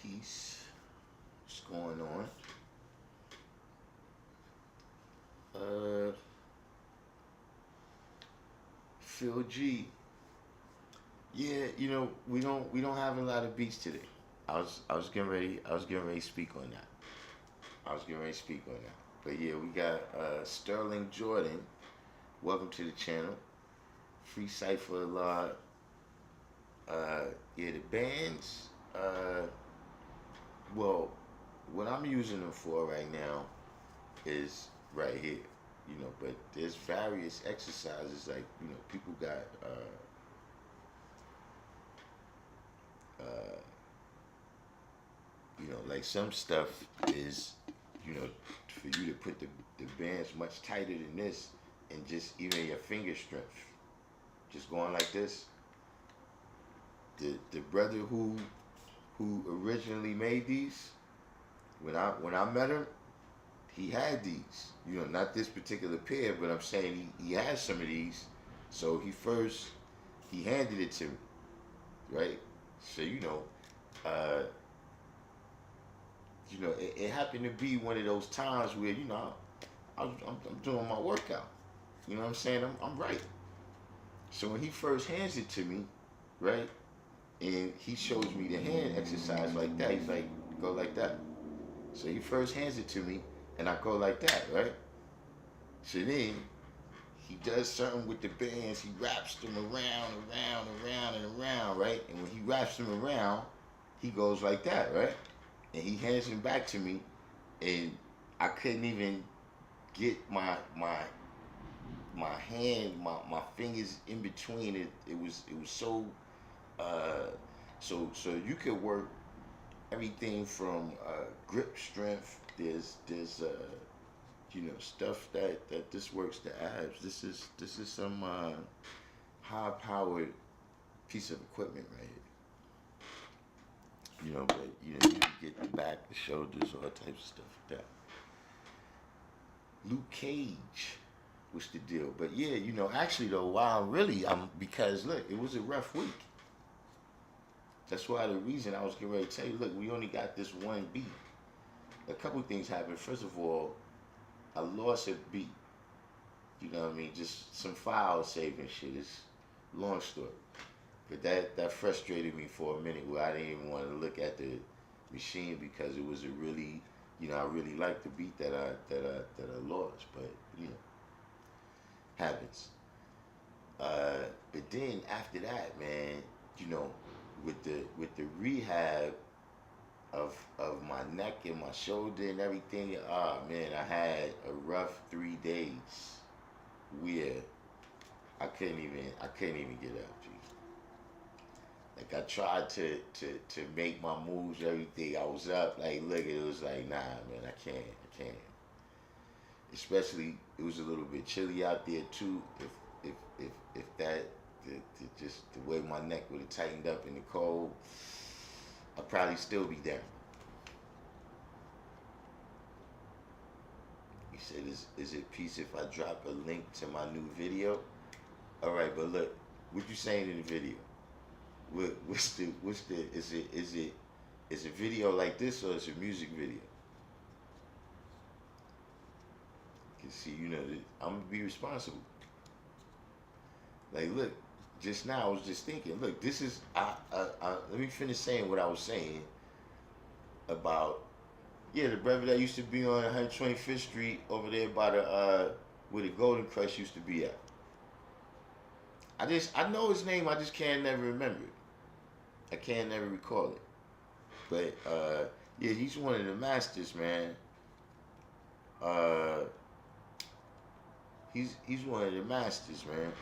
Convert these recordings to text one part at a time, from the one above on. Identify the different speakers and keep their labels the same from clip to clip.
Speaker 1: Peace. What's going on? Phil G. Yeah, we don't have a lot of beats today. I was getting ready to speak on that. I was getting ready to speak on that. But yeah, we got Sterling Jordan. Welcome to the channel. Free Cipher Allah. Yeah, the bands. Well, what I'm using them for right now is right here. But there's various exercises like people got uh, like some stuff is for you to put the bands much tighter than this, and just even your finger strength, just going like this. The brother who originally made these, when I met him, he had these. Not this particular pair, but I'm saying he has some of these. So he handed it to me, right? So uh, it happened to be one of those times where I'm doing my workout. You know what I'm saying? I'm right. So when he first hands it to me, right, and he shows me the hand exercise like that, he's like, go like that. So he first hands it to me, and I go like that, right? So then he does something with the bands. He wraps them around, and around, right? And when he wraps them around, he goes like that, right? And he hands them back to me, and I couldn't even get my hand, my fingers in between it. It was so so you could work everything from grip strength. There's stuff that this works the abs. This is some high powered piece of equipment right here. But you can get the back, the shoulders, all types of stuff like that. Luke Cage, what's the deal? But yeah, actually though, because look, it was a rough week. That's why the reason I was getting ready to tell you, look, we only got this one beat. A couple things happened. First of all, I lost a beat. You know what I mean? Just some file saving shit. It's a long story. But that frustrated me for a minute where I didn't even want to look at the machine because it was a really, I really liked the beat that I lost. But happens. But then after that, man, with the rehab of my neck and my shoulder and everything, man, I had a rough 3 days where I couldn't even get up, G. Like I tried to make my moves, everything. I was up, like look, it was like, nah, man, I can't. Especially it was a little bit chilly out there too. If that just the way my neck would have tightened up in the cold, I'd probably still be there. He said, is it peace if I drop a link to my new video? All right, but look, what you saying in the video? What's the is it video like this or is it a music video? You see, I'm gonna be responsible. Like, look, just now I was just thinking, look, this is let me finish saying what I was saying about the brother that used to be on 125th Street over there by the where the Golden Crush used to be at. I know his name, I just can't never remember it. I can't never recall it. But yeah, he's one of the masters, man. He's one of the masters, man.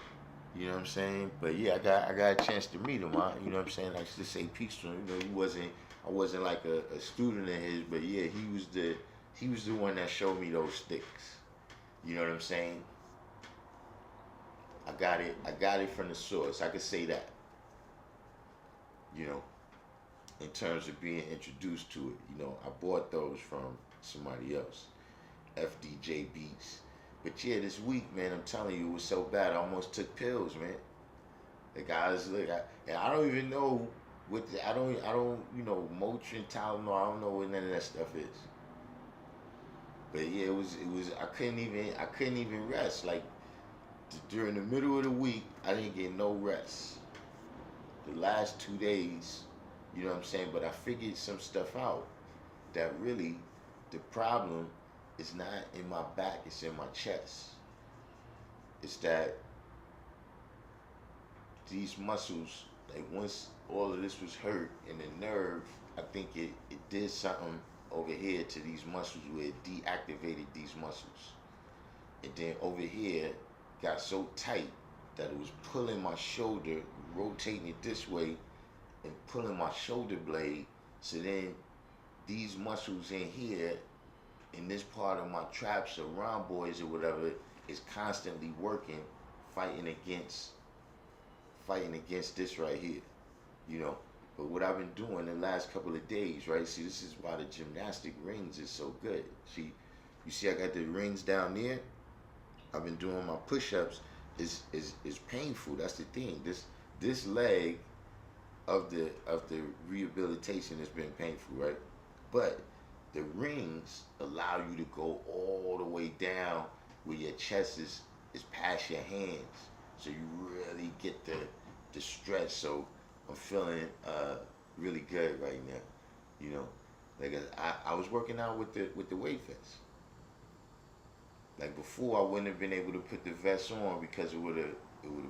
Speaker 1: You know what I'm saying? But yeah, I got a chance to meet him. You know what I'm saying? I just say peace to him. I wasn't like a student of his, but yeah, he was the one that showed me those sticks. You know what I'm saying? I got it from the source. I could say that. In terms of being introduced to it, I bought those from somebody else, FDJ Beats. But yeah, this week, man, I'm telling you, it was so bad. I almost took pills, man. The guys, look, and I don't even know I don't, Motrin, Tylenol. I don't know what none of that stuff is. But yeah, it was. I couldn't even rest. Like during the middle of the week, I didn't get no rest. The last 2 days, you know what I'm saying. But I figured some stuff out. That really, the problem is not in my back. It's in my chest. It's that these muscles, like once all of this was hurt and the nerve, I think it did something over here to these muscles where it deactivated these muscles. And then over here got so tight that it was pulling my shoulder, rotating it this way and pulling my shoulder blade. So then these muscles in here, in this part of my traps or rhomboids or whatever, is constantly working, fighting against this right here, you know. But what I've been doing the last couple of days, right? See, this is why the gymnastic rings is so good. See, you see, I got the rings down there. I've been doing my push-ups. Is painful. That's the thing. This leg of the rehabilitation has been painful, right? But the rings allow you to go all the way down where your chest is past your hands, so you really get the stretch. So I'm feeling really good right now. You know, like I was working out with the weight vest. Like before, I wouldn't have been able to put the vest on because it would have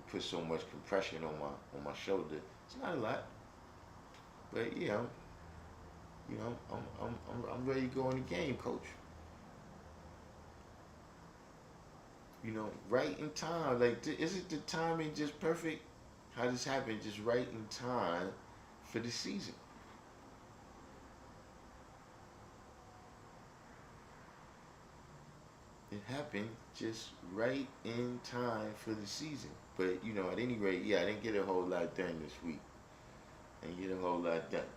Speaker 1: put so much compression on my shoulder. It's not a lot, but yeah, I'm ready to go in the game, coach. You know, right in time. Like, isn't the timing just perfect? How this happened, just right in time for the season. It happened just right in time for the season. But at any rate, yeah, I didn't get a whole lot done this week. I didn't get a whole lot done.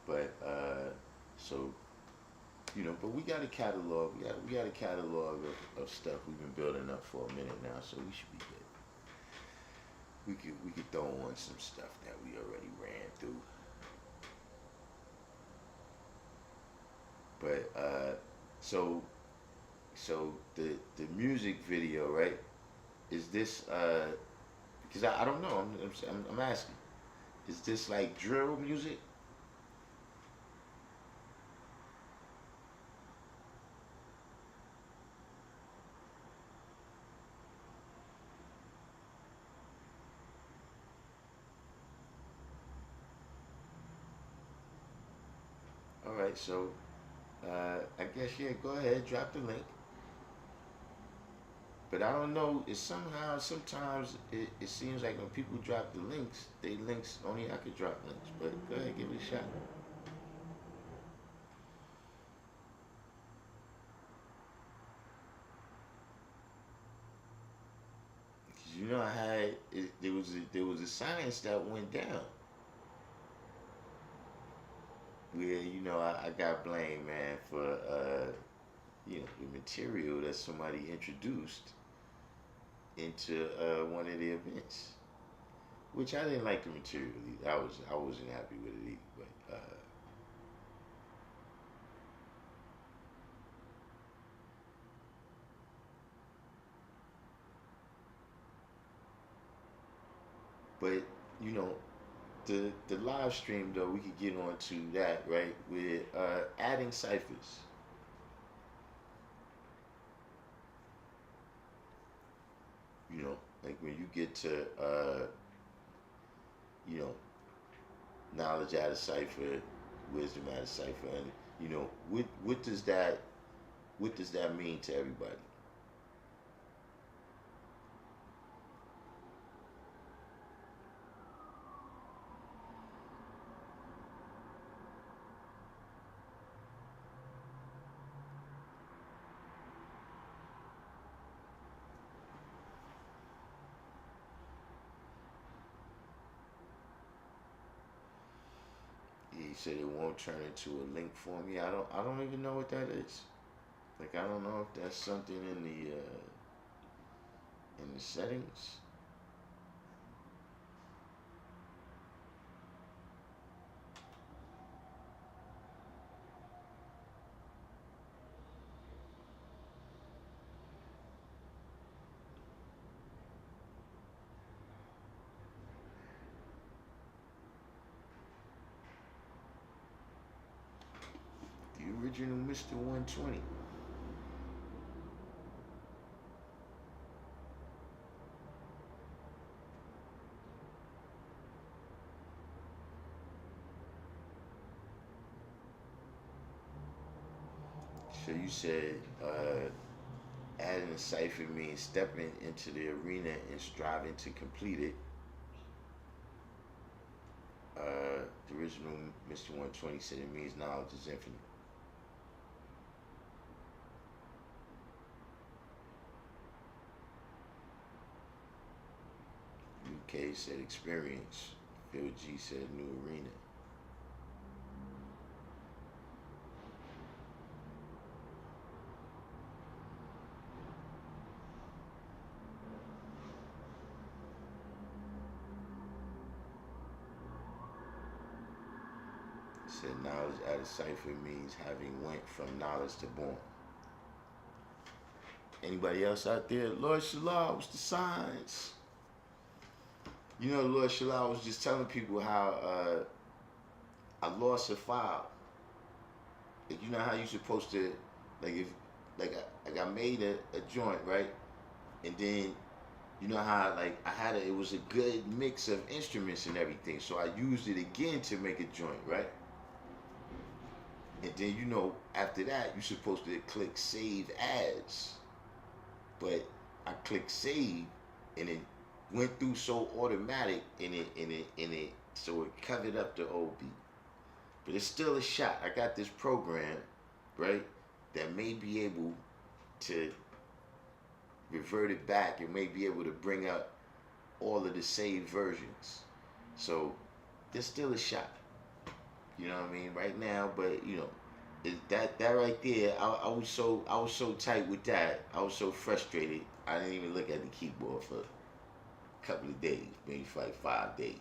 Speaker 1: But so but we got a catalog. We got a catalog of stuff we've been building up for a minute now, so we should be good. We could throw on some stuff that we already ran through. But so the music video, right? Is this because I don't know. I'm asking. Is this like drill music? All right, so I guess yeah. Go ahead, drop the link. But I don't know. It's somehow sometimes it seems like when people drop the links, they links only I could drop links. But go ahead, give it a shot. 'Cause I had there was a science that went down where I got blamed, man, for the material that somebody introduced into one of the events, which I didn't like the material either. I wasn't happy with it either. But you know the live stream though, we could get on to that, right? With adding ciphers. Like when you get to you know knowledge out of cipher, wisdom out of cipher, and what does that mean to everybody? He said it won't turn into a link for me. I don't even know what that is. Like I don't know if that's something in the settings. original Mr. 120. So you said adding a cipher means stepping into the arena and striving to complete it. The original Mr. 120 said it means knowledge is infinite. UK said experience. Phil G said new arena. Said knowledge at a cipher means having went from knowledge to born. Anybody else out there? Lord Shalom, what's the signs? You know, Lord Shalom was just telling people how I lost a file. Like, you know how you're supposed to, like, if, like I made a joint, right? And then, you know how, like, it was a good mix of instruments and everything. So I used it again to make a joint, right? And then, you know, after that, you're supposed to click save as. But I clicked save, and it went through so automatic, and it so it covered up the old beat. But it's still a shot. I got this program, right, that may be able to revert it back. It may be able to bring up all of the saved versions. So there's still a shot. You know what I mean? Right now, but you know, that right there, I was so tight with that. I was so frustrated. I didn't even look at the keyboard for a couple of days, maybe for like 5 days.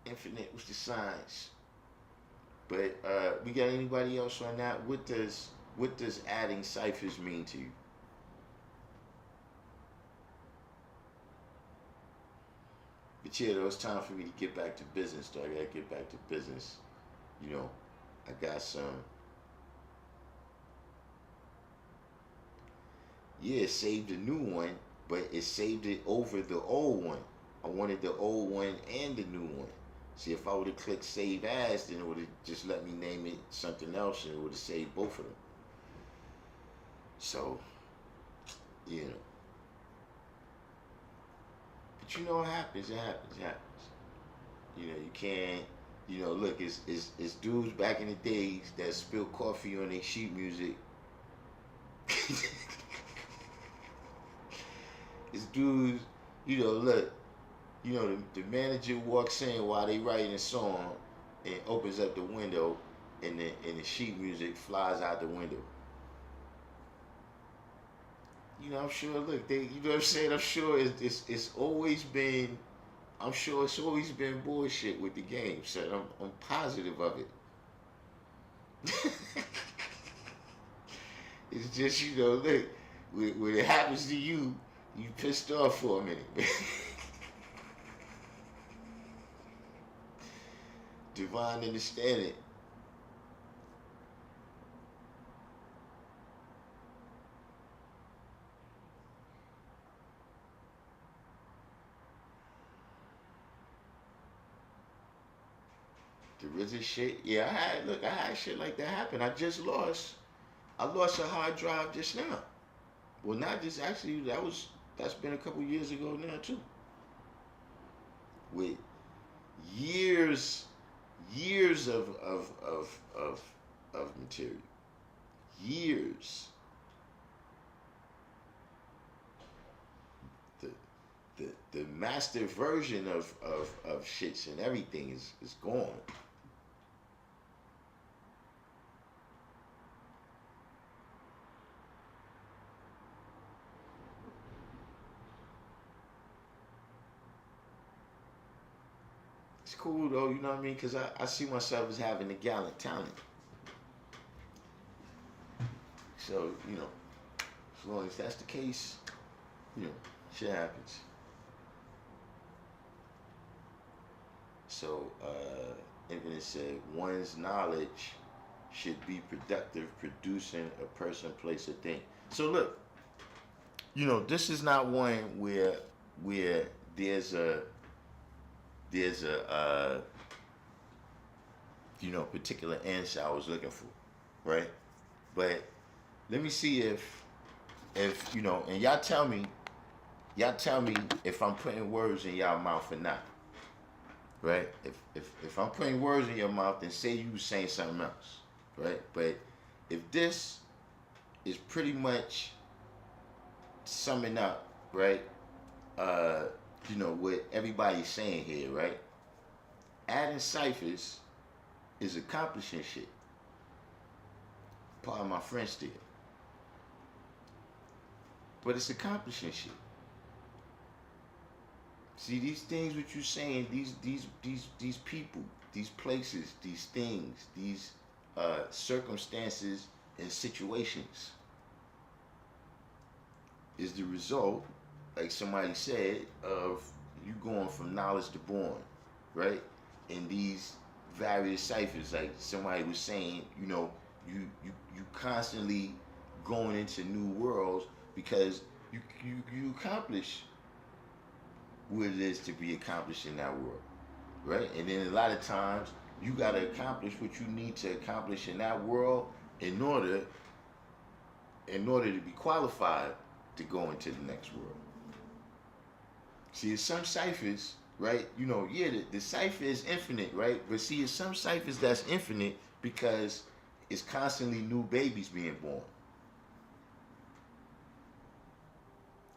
Speaker 1: Infinite was the signs. But we got anybody else on that? What does adding ciphers mean to you? But yeah, though, it's time for me to get back to business, though. I gotta get back to business. You know, I got some. Yeah, it saved a new one, but it saved it over the old one. I wanted the old one and the new one. See, if I would have clicked save as, then it would have just let me name it something else, and it would have saved both of them. So, you know. But you know what happens? It happens. It happens. You know, you can't. You know, look, it's dudes back in the days that spilled coffee on their sheet music. It's dudes. You know, look. You know, the manager walks in while they writing a song and opens up the window, and the sheet music flies out the window. You know, I'm sure. Look, you know what I'm saying. I'm sure it's always been. I'm sure it's always been bullshit with the game. So I'm positive of it. It's just, you know, look, when it happens to you, you pissed off for a minute. Divine understanding. The RZA shit. Yeah, I had shit like that happen. I lost a hard drive just now. Well, not just actually. That's been a couple years ago now too. With years, years of material. Years. The the master version of shits and everything is gone. It's cool though, you know what I mean? Because I see myself as having a gallant talent. So, you know, as long as that's the case, you know, shit happens. So, Infinite said, one's knowledge should be productive, producing a person, place, or thing. So look, this is not one where there's a particular answer I was looking for, right? But let me see if and y'all tell me if I'm putting words in y'all mouth or not, right? If I'm putting words in your mouth, then say you saying something else, right? But if this is pretty much summing up, right? What everybody's saying here, right? Adding ciphers is accomplishing shit. Part of my French there. But it's accomplishing shit. See, these things what you saying, these people, these places, these things, these circumstances and situations is the result, like somebody said, of you going from knowledge to born, right? In these various ciphers, like somebody was saying, you constantly going into new worlds because you accomplish what it is to be accomplished in that world, right? And then a lot of times you gotta accomplish what you need to accomplish in that world in order to be qualified to go into the next world. See, in some ciphers, right? The cipher is infinite, right? But see, in some ciphers that's infinite because it's constantly new babies being born.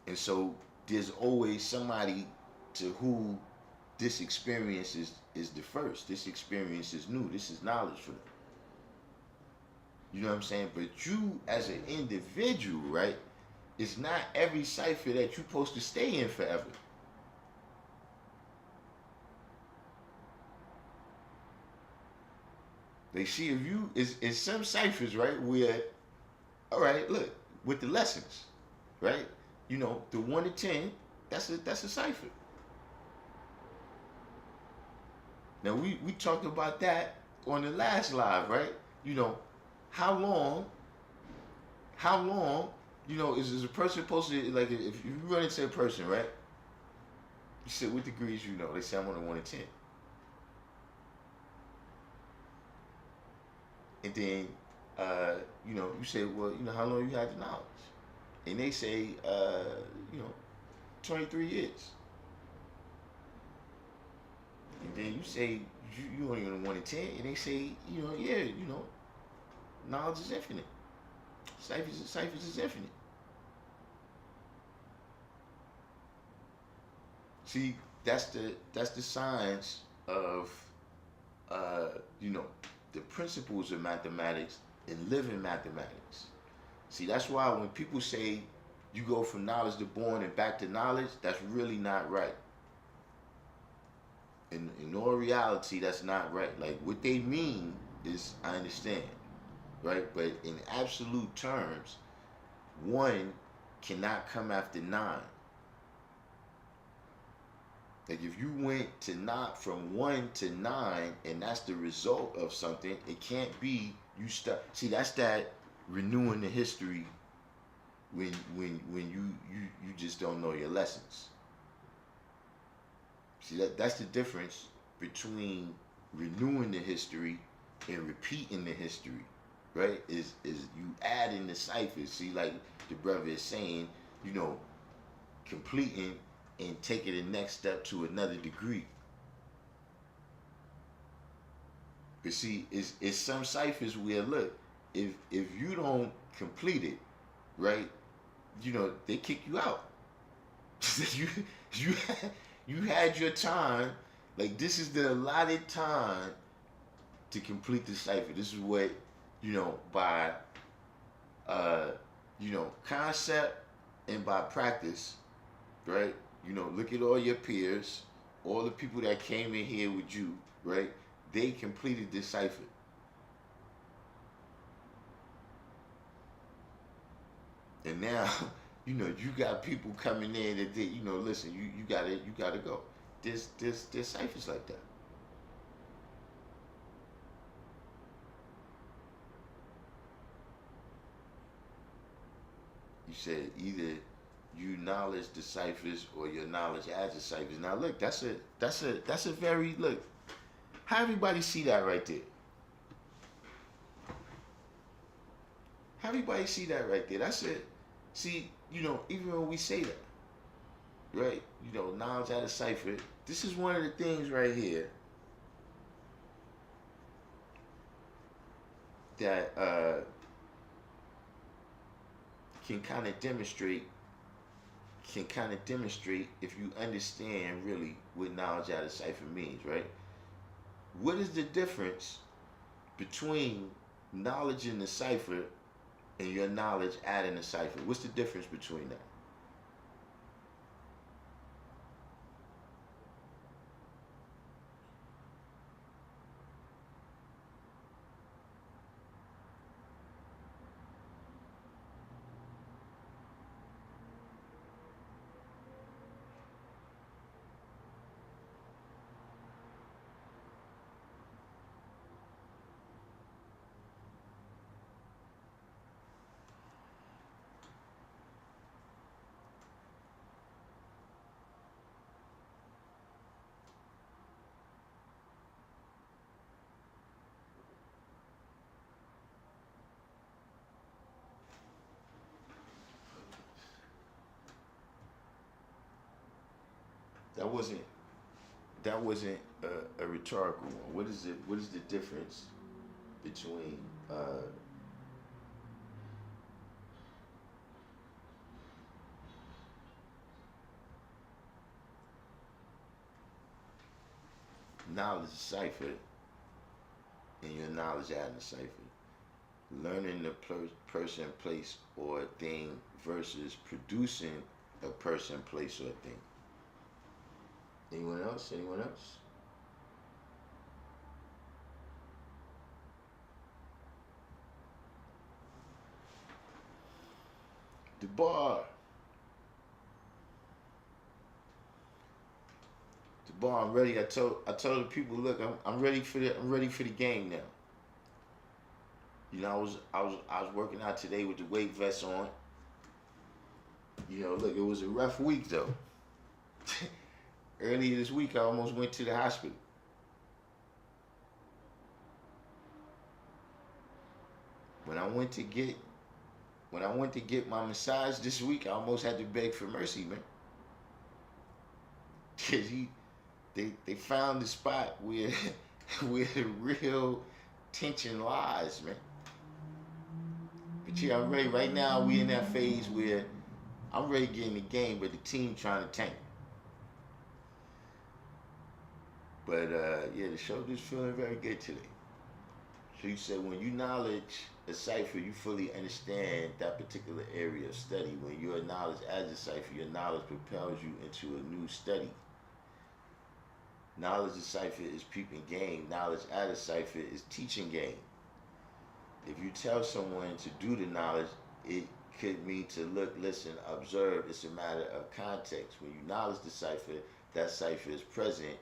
Speaker 1: And so there's always somebody to who this experience is the first. This experience is new. This is knowledge for them. You know what I'm saying? But you as an individual, right? It's not every cipher that you're supposed to stay in forever. They see if you is some ciphers, right, where, all right, look, with the lessons, right? The 1 to 10, that's a cipher. Now we talked about that on the last live, right? How long, is a person supposed to, like, if you run into a person, right? You say, what degrees they say I'm on a 1 to 10. And then, you say, well, how long you had the knowledge? And they say, 23 years. And then you say, you only on 1 to 10. And they say, knowledge is infinite. Ciphers is infinite. See, that's the science of, the principles of mathematics and living mathematics. See, that's why when people say you go from knowledge to born and back to knowledge, that's really not right. In all reality, that's not right. Like, what they mean is, I understand, right? But in absolute terms, 1 cannot come after 9. Like, if you went to not from 1 to 9 and that's the result of something, it can't be you start. See, that's that renewing the history when you just don't know your lessons. See, that's the difference between renewing the history and repeating the history, right? Is you add in the ciphers. See, like the brother is saying, completing and taking the next step to another degree. But see, it's some ciphers where, look, if you don't complete it, right, they kick you out. you had your time. Like, this is the allotted time to complete the cipher. This is what, by concept and by practice, right? Look at all your peers, all the people that came in here with you, right? They completed this cipher. And now, you got people coming in that did, listen, you gotta go. There's ciphers like that. You said either you knowledge the ciphers or your knowledge adds the ciphers. Now look, that's a very look. How everybody see that right there? How everybody see that right there? That's it. See, even when we say that, right? Knowledge adds a cipher. This is one of the things right here that can kind of demonstrate if you understand really what knowledge out of cipher means, right? What is the difference between knowledge in the cipher and your knowledge adding the cipher? What's the difference between that? That wasn't a rhetorical one. What is it? What is the difference between knowledge cipher and your knowledge adding the cipher? Learning the person, place, or thing versus producing a person, place, or thing. Anyone else? Anyone else? The bar. I'm ready. I told the people, look, I'm ready for the game now. I was working out today with the weight vest on. Look, it was a rough week though. Earlier this week, I almost went to the hospital. When I went to get my massage this week, I almost had to beg for mercy, man. Cause they found the spot where where the real tension lies, man. But yeah, I'm ready. Right now, we in that phase where I'm ready to get in the game, but the team trying to tank. But yeah, the shoulder's feeling very good today. So you said when you knowledge a cipher, you fully understand that particular area of study. When your knowledge adds a cipher, your knowledge propels you into a new study. Knowledge of cipher is peeping game. Knowledge add a cipher is teaching game. If you tell someone to do the knowledge, it could mean to look, listen, observe. It's a matter of context. When you knowledge the cipher, that cipher is present.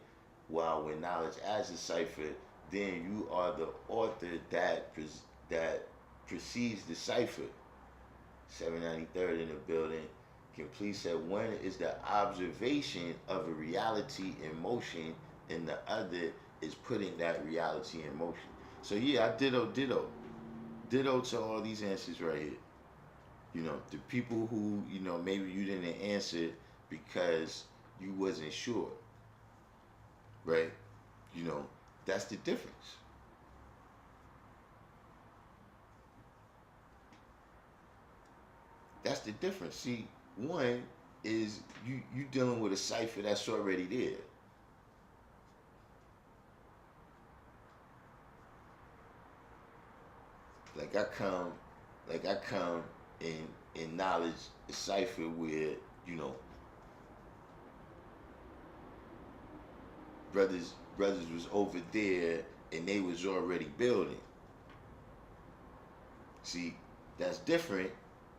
Speaker 1: While when knowledge adds a cipher, then you are the author that precedes the cipher. 793rd in the building. Complete said one is the observation of a reality in motion, and the other is putting that reality in motion. So yeah, I ditto to all these answers right here. The people who maybe you didn't answer because you wasn't sure, right? That's the difference. That's the difference. See, one is you dealing with a cipher that's already there. Like I come in knowledge a cipher where brothers was over there and they was already building. See, that's different,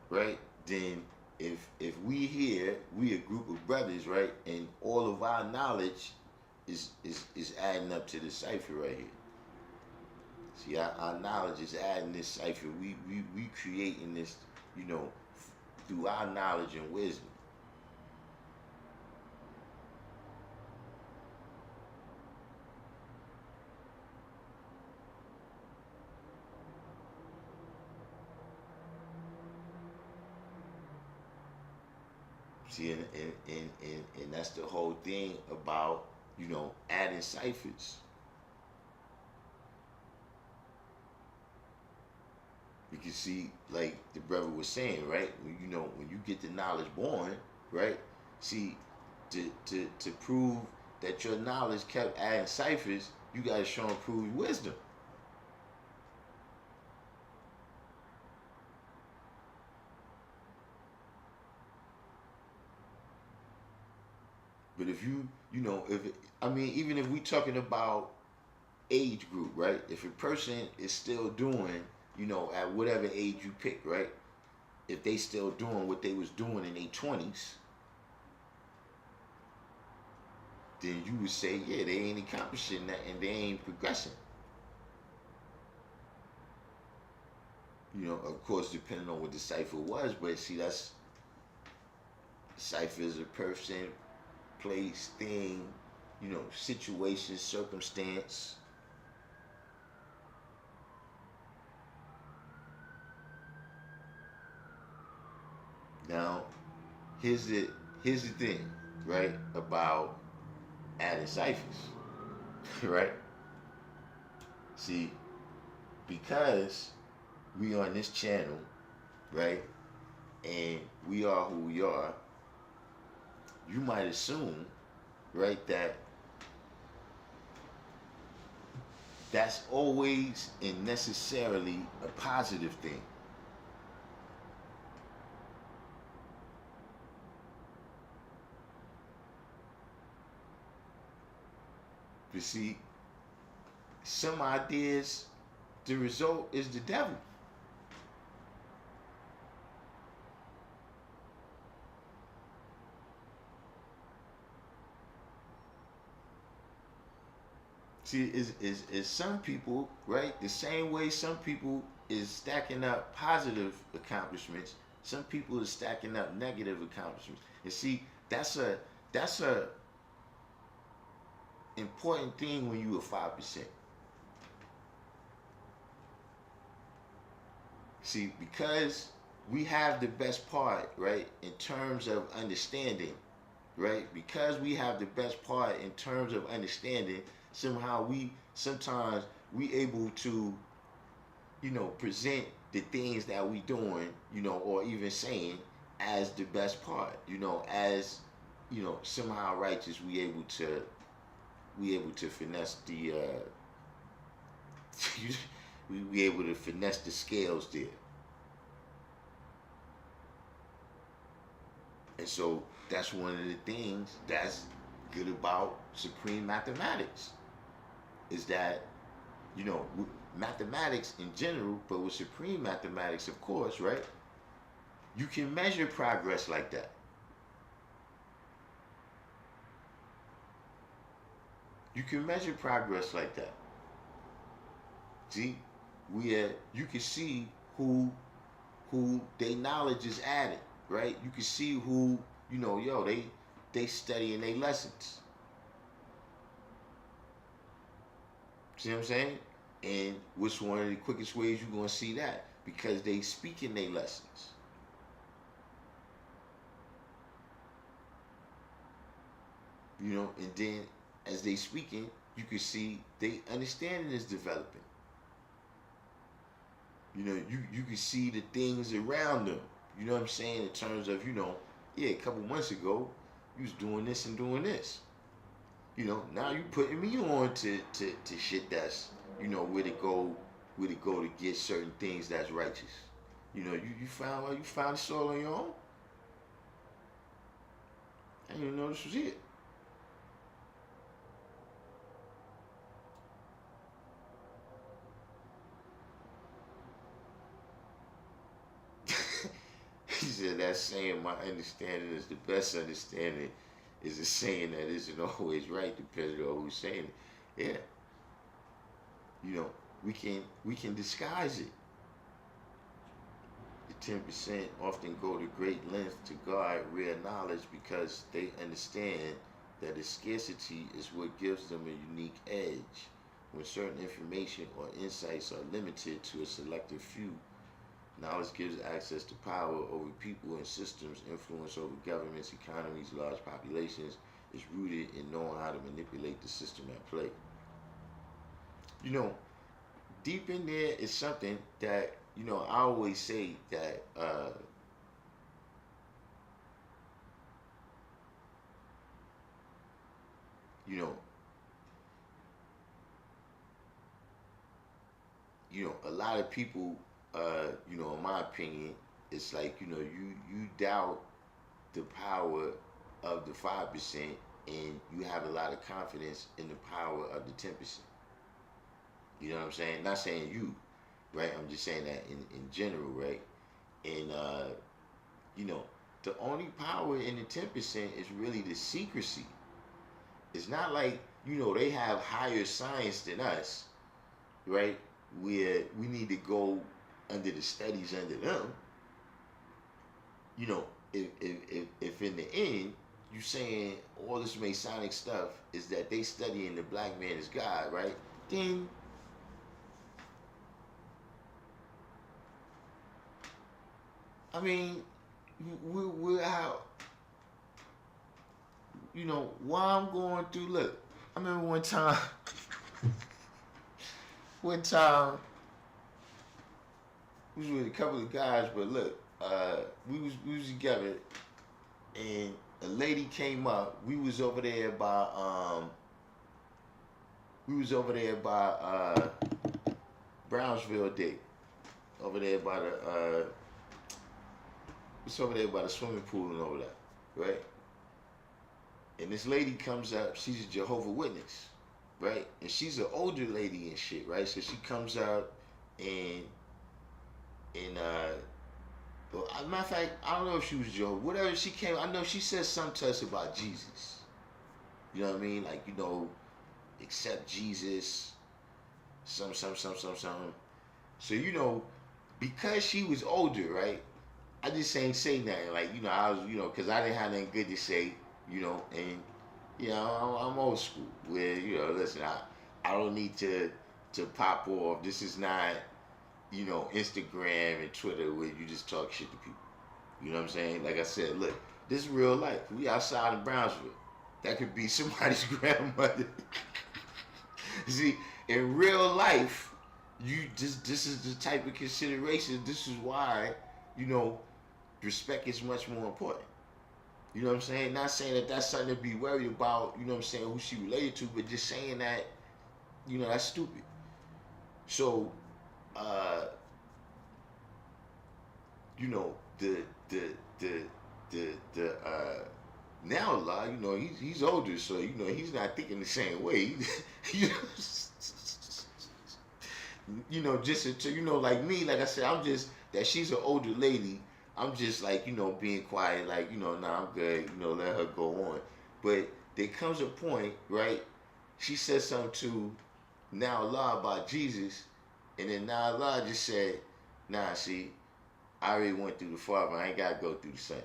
Speaker 1: right? Then if we here, we a group of brothers, right? And all of our knowledge is adding up to the cipher right here. See, our knowledge is adding this cipher. We creating this, through our knowledge and wisdom. See, and that's the whole thing about, adding ciphers. You can see, like the brother was saying, right? When you get the knowledge born, right? See, to prove that your knowledge kept adding ciphers, you got to show and prove wisdom. But if even if we talking about age group, right? If a person is still doing, at whatever age you pick, right? If they still doing what they was doing in their 20s, then you would say, yeah, they ain't accomplishing that and they ain't progressing. Of course, depending on what the cipher was, but see, that's cipher is a person, place, thing, situation, circumstance. Now, here's the thing, right? About adding ciphers, right? See, because we on this channel, right, and we are who we are, you might assume, right, that that's always and necessarily a positive thing. But see, some ideas, the result is the devil. See, is some people, right? The same way some people is stacking up positive accomplishments, some people is stacking up negative accomplishments. And see, that's a important thing when you are 5%. See, because we have the best part, right, in terms of understanding, right? Because we have the best part in terms of understanding, somehow we sometimes we able to, present the things that we doing, or even saying as the best part, as somehow righteous we able to finesse the we able to finesse the scales there. And so that's one of the things that's good about supreme mathematics, is that, mathematics in general, but with supreme mathematics, of course, right? You can measure progress like that. You can measure progress like that. See, you can see who their knowledge is added, right? You can see who, they studying their lessons. See what I'm saying? And which one of the quickest ways you're gonna see that? Because they speaking their lessons. And then as they speaking, you can see they understanding is developing. You can see the things around them. You know what I'm saying? In terms of, yeah, a couple months ago, you was doing this and doing this. Now you putting me on to shit that's, where to go to get certain things that's righteous. You found the soul on your own. I didn't even know this was it. He said that saying, my understanding is the best understanding, is a saying that isn't always right depending on who's saying it. Yeah. We can disguise it. The the 10% often go to great lengths to guard rare knowledge because they understand that its scarcity is what gives them a unique edge. When certain information or insights are limited to a selective few, knowledge gives access to power over people and systems. Influence over governments, economies, large populations is rooted in knowing how to manipulate the system at play. You know, deep in there is something that, I always say that you know, a lot of people, in my opinion, it's like, you doubt the power of the 5%, and you have a lot of confidence in the power of the 10%. You know what I'm saying? Not saying you, right? I'm just saying that in general, right? And you know, the only power in the 10% is really the secrecy. It's not like, they have higher science than us, right? Where we need to go under the studies under them. If in the end you saying all this Masonic stuff is that they studying the black man as God, right? Then I mean, we're out. While I'm going through. Look, I remember one time. One time, we was with a couple of guys, but look, we was together, and a lady came up. We was over there by Brownsville Day, over there by the it's over there by the swimming pool and over there, right? And this lady comes up. She's a Jehovah's Witness, right? And she's an older lady and shit, right? So she comes out and well, as a matter of fact, I don't know if she was Jehovah. Whatever she came, I know she said something to us about Jesus. You know what I mean? Like, accept Jesus, some. So, because she was older, right? I just ain't say nothing. Like, I was, because I didn't have nothing good to say, and, I'm old school. Where, listen, I don't need to pop off. This is not, Instagram and Twitter where you just talk shit to people. You know what I'm saying? Like I said, look, this is real life. We outside in Brownsville. That could be somebody's grandmother. See, in real life, this is the type of consideration. This is why, respect is much more important. You know what I'm saying? Not saying that that's something to be worried about, you know what I'm saying, who she related to, but just saying that, that's stupid. So, the now Allah, he's older, so he's not thinking the same way. Just to, like me, like I said, I'm just that she's an older lady. I'm just like, being quiet, like, nah, I'm good, let her go on. But there comes a point, right? She said something to Now Allah about Jesus, and then Now Allah just said, nah, see, I already went through the Father, I ain't gotta go through the Son.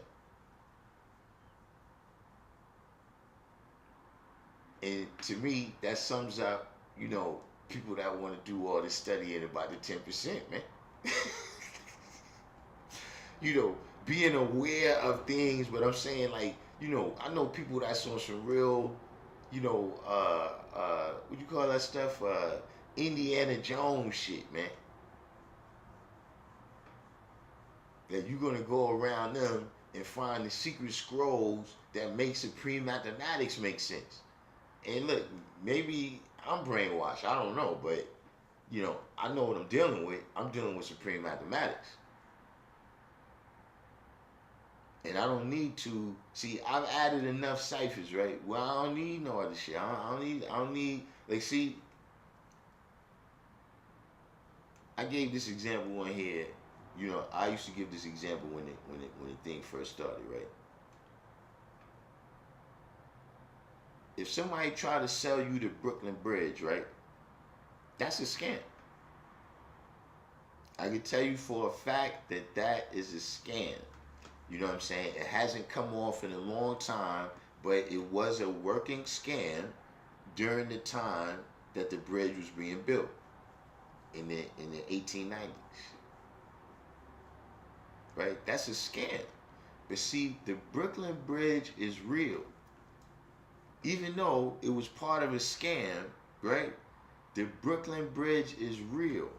Speaker 1: And to me, that sums up, people that want to do all this studying about the 10%, man. Being aware of things, but I'm saying, like, I know people that's on some real, what you call that stuff? Indiana Jones shit, man. That you're gonna go around them and find the secret scrolls that make supreme mathematics make sense. And look, maybe I'm brainwashed. I don't know, but I know what I'm dealing with. I'm dealing with supreme mathematics. And I don't need to see. I've added enough ciphers, right? Well, I don't need no other shit. I don't need. Like, see, I gave this example on here. I used to give this example when the thing first started, right? If somebody try to sell you the Brooklyn Bridge, right? That's a scam. I can tell you for a fact that that is a scam. You know what I'm saying? It hasn't come off in a long time, but it was a working scam during the time that the bridge was being built in the 1890s. Right? That's a scam. But see, the Brooklyn Bridge is real. Even though it was part of a scam, right? The Brooklyn Bridge is real,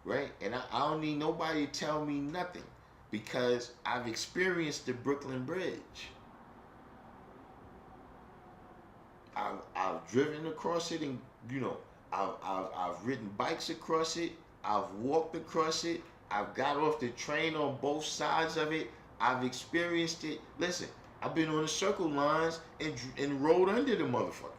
Speaker 1: right? And I don't need nobody to tell me nothing because I've experienced the Brooklyn Bridge. I've driven across it, and you know, I've ridden bikes across it. I've walked across it. I've got off the train on both sides of it. I've experienced it. Listen, I've been on the circle lines and rode under the motherfucker.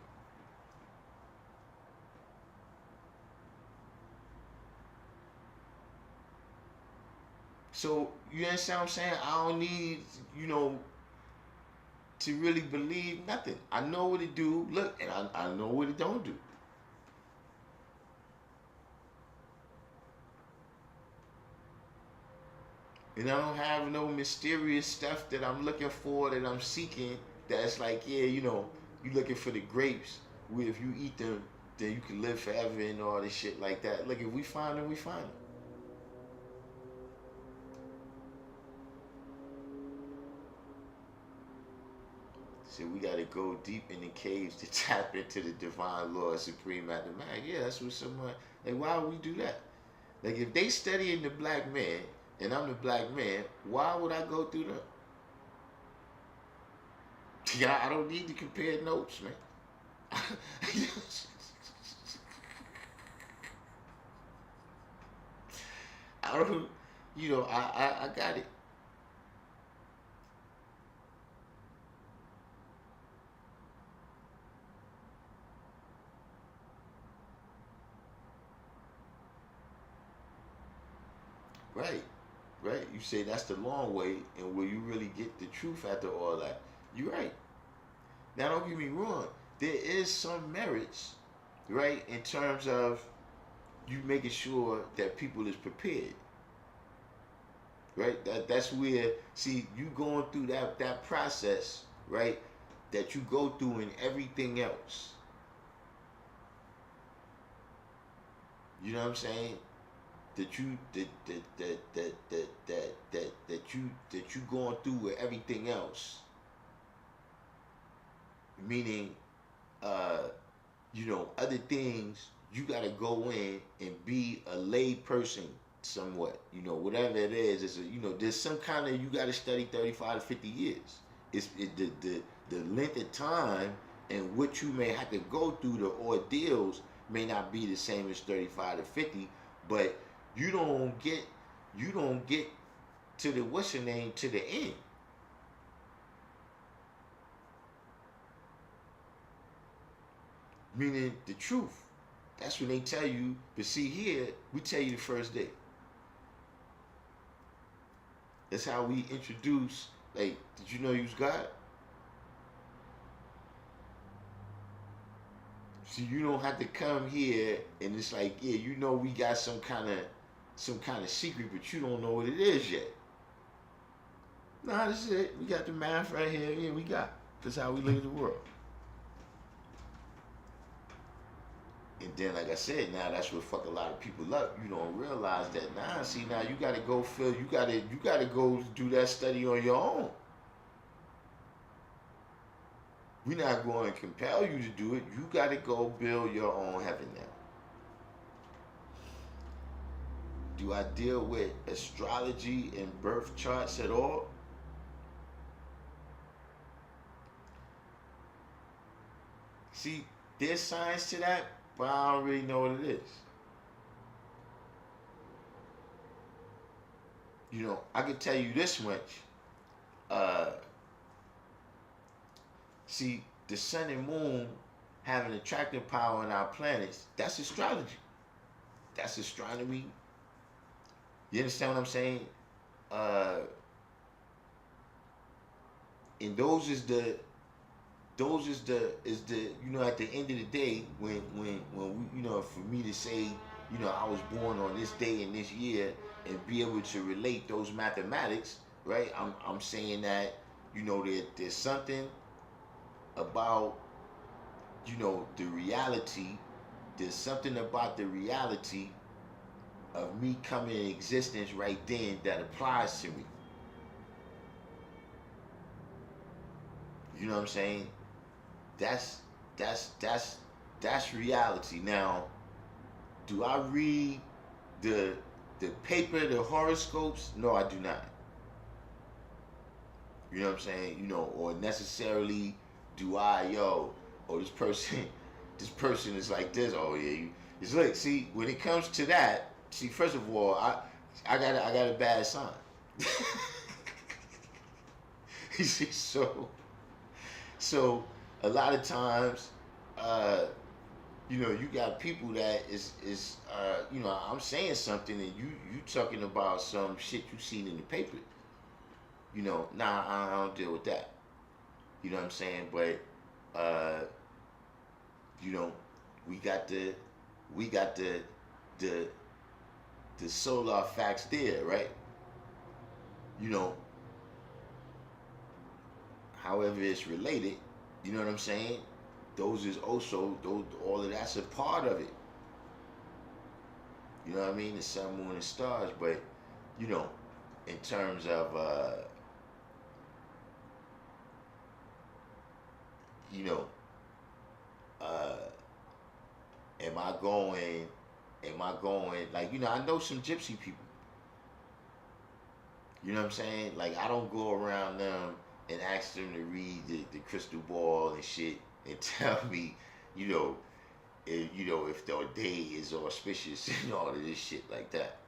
Speaker 1: So you understand what I'm saying? I don't need, you know, to really believe nothing. I know what it do. Look, and I know what it don't do. And I don't have no mysterious stuff that I'm looking for, that I'm seeking. That's like, yeah, you know, you looking for the grapes. If you eat them, then you can live forever and all this shit like that. Look, if we find them, we find them. So we got to go deep in the caves to tap into the divine law of supreme mathematics. Yeah, that's what someone, like, why would we do that? Like, if they studying the black man and I'm the black man, why would I go through that? Yeah, I don't need to compare notes, man. I don't, you know, I got it. Right, right. You say that's the long way, and will you really get the truth after all that? You're right. Now, don't get me wrong. There is some merits, right, in terms of you making sure that people is prepared, right? That's where, see, you going through that process, right, that you go through in everything else. You know what I'm saying? That you going through with everything else. Meaning, uh, you know, other things you gotta go in and be a lay person somewhat. You know, whatever it is a, you know, there's some kind of, you gotta study 35 to 50 years. The length of time and what you may have to go through, the ordeals may not be the same as 35 to 50, but you don't get you don't get to the what's your name to the end. Meaning the truth. That's when they tell you. But see here, we tell you the first day. That's how we introduce. Like, did you know you was God? See, you don't have to come here and it's like, yeah, you know we got some kind of secret, but you don't know what it is yet. Nah, this is it. We got the math right here. Yeah, we got. That's how we look at the world. And then, like I said, now that's what fuck a lot of people up. You don't realize that. Nah, see, now you gotta go feel. You gotta go do that study on your own. We're not going to compel you to do it. You gotta go build your own heaven now. Do I deal with astrology and birth charts at all? See, there's science to that, but I don't really know what it is. You know, I can tell you this much. Uh, See, the sun and moon having attractive power on our planets, that's astrology. That's astronomy. You understand what I'm saying? Uh, and those is the you know, at the end of the day, when we, you know, for me to say I was born on this day and this year, and be able to relate those mathematics, right? I'm saying that, there's something about, the reality. There's something about the reality of me coming in existence right then that applies to me. You know what I'm saying? That's that's that's that's reality. Now, do I read the the paper, the horoscopes? No, I do not. You know what I'm saying? Or necessarily do I, this person, this person is like this. Oh yeah, it's like, see, when it comes to that, see, first of all, I got a bad sign. You see, so a lot of times, uh, you got people that I'm saying something and you talking about some shit you seen in the paper. Nah, I don't deal with that. You know what I'm saying? But uh, you know, we got the the solar facts there, right? You know, however it's related. You know what I'm saying? Those is also those, all of that's a part of it. You know what I mean? The sun, moon, and stars. But you know, in terms of you know, uh, am I going? Am I going? Like, I know some gypsy people. You know what I'm saying? Like, I don't go around them and ask them to read the crystal ball and shit and tell me, you know, if the day is auspicious and all of this shit like that.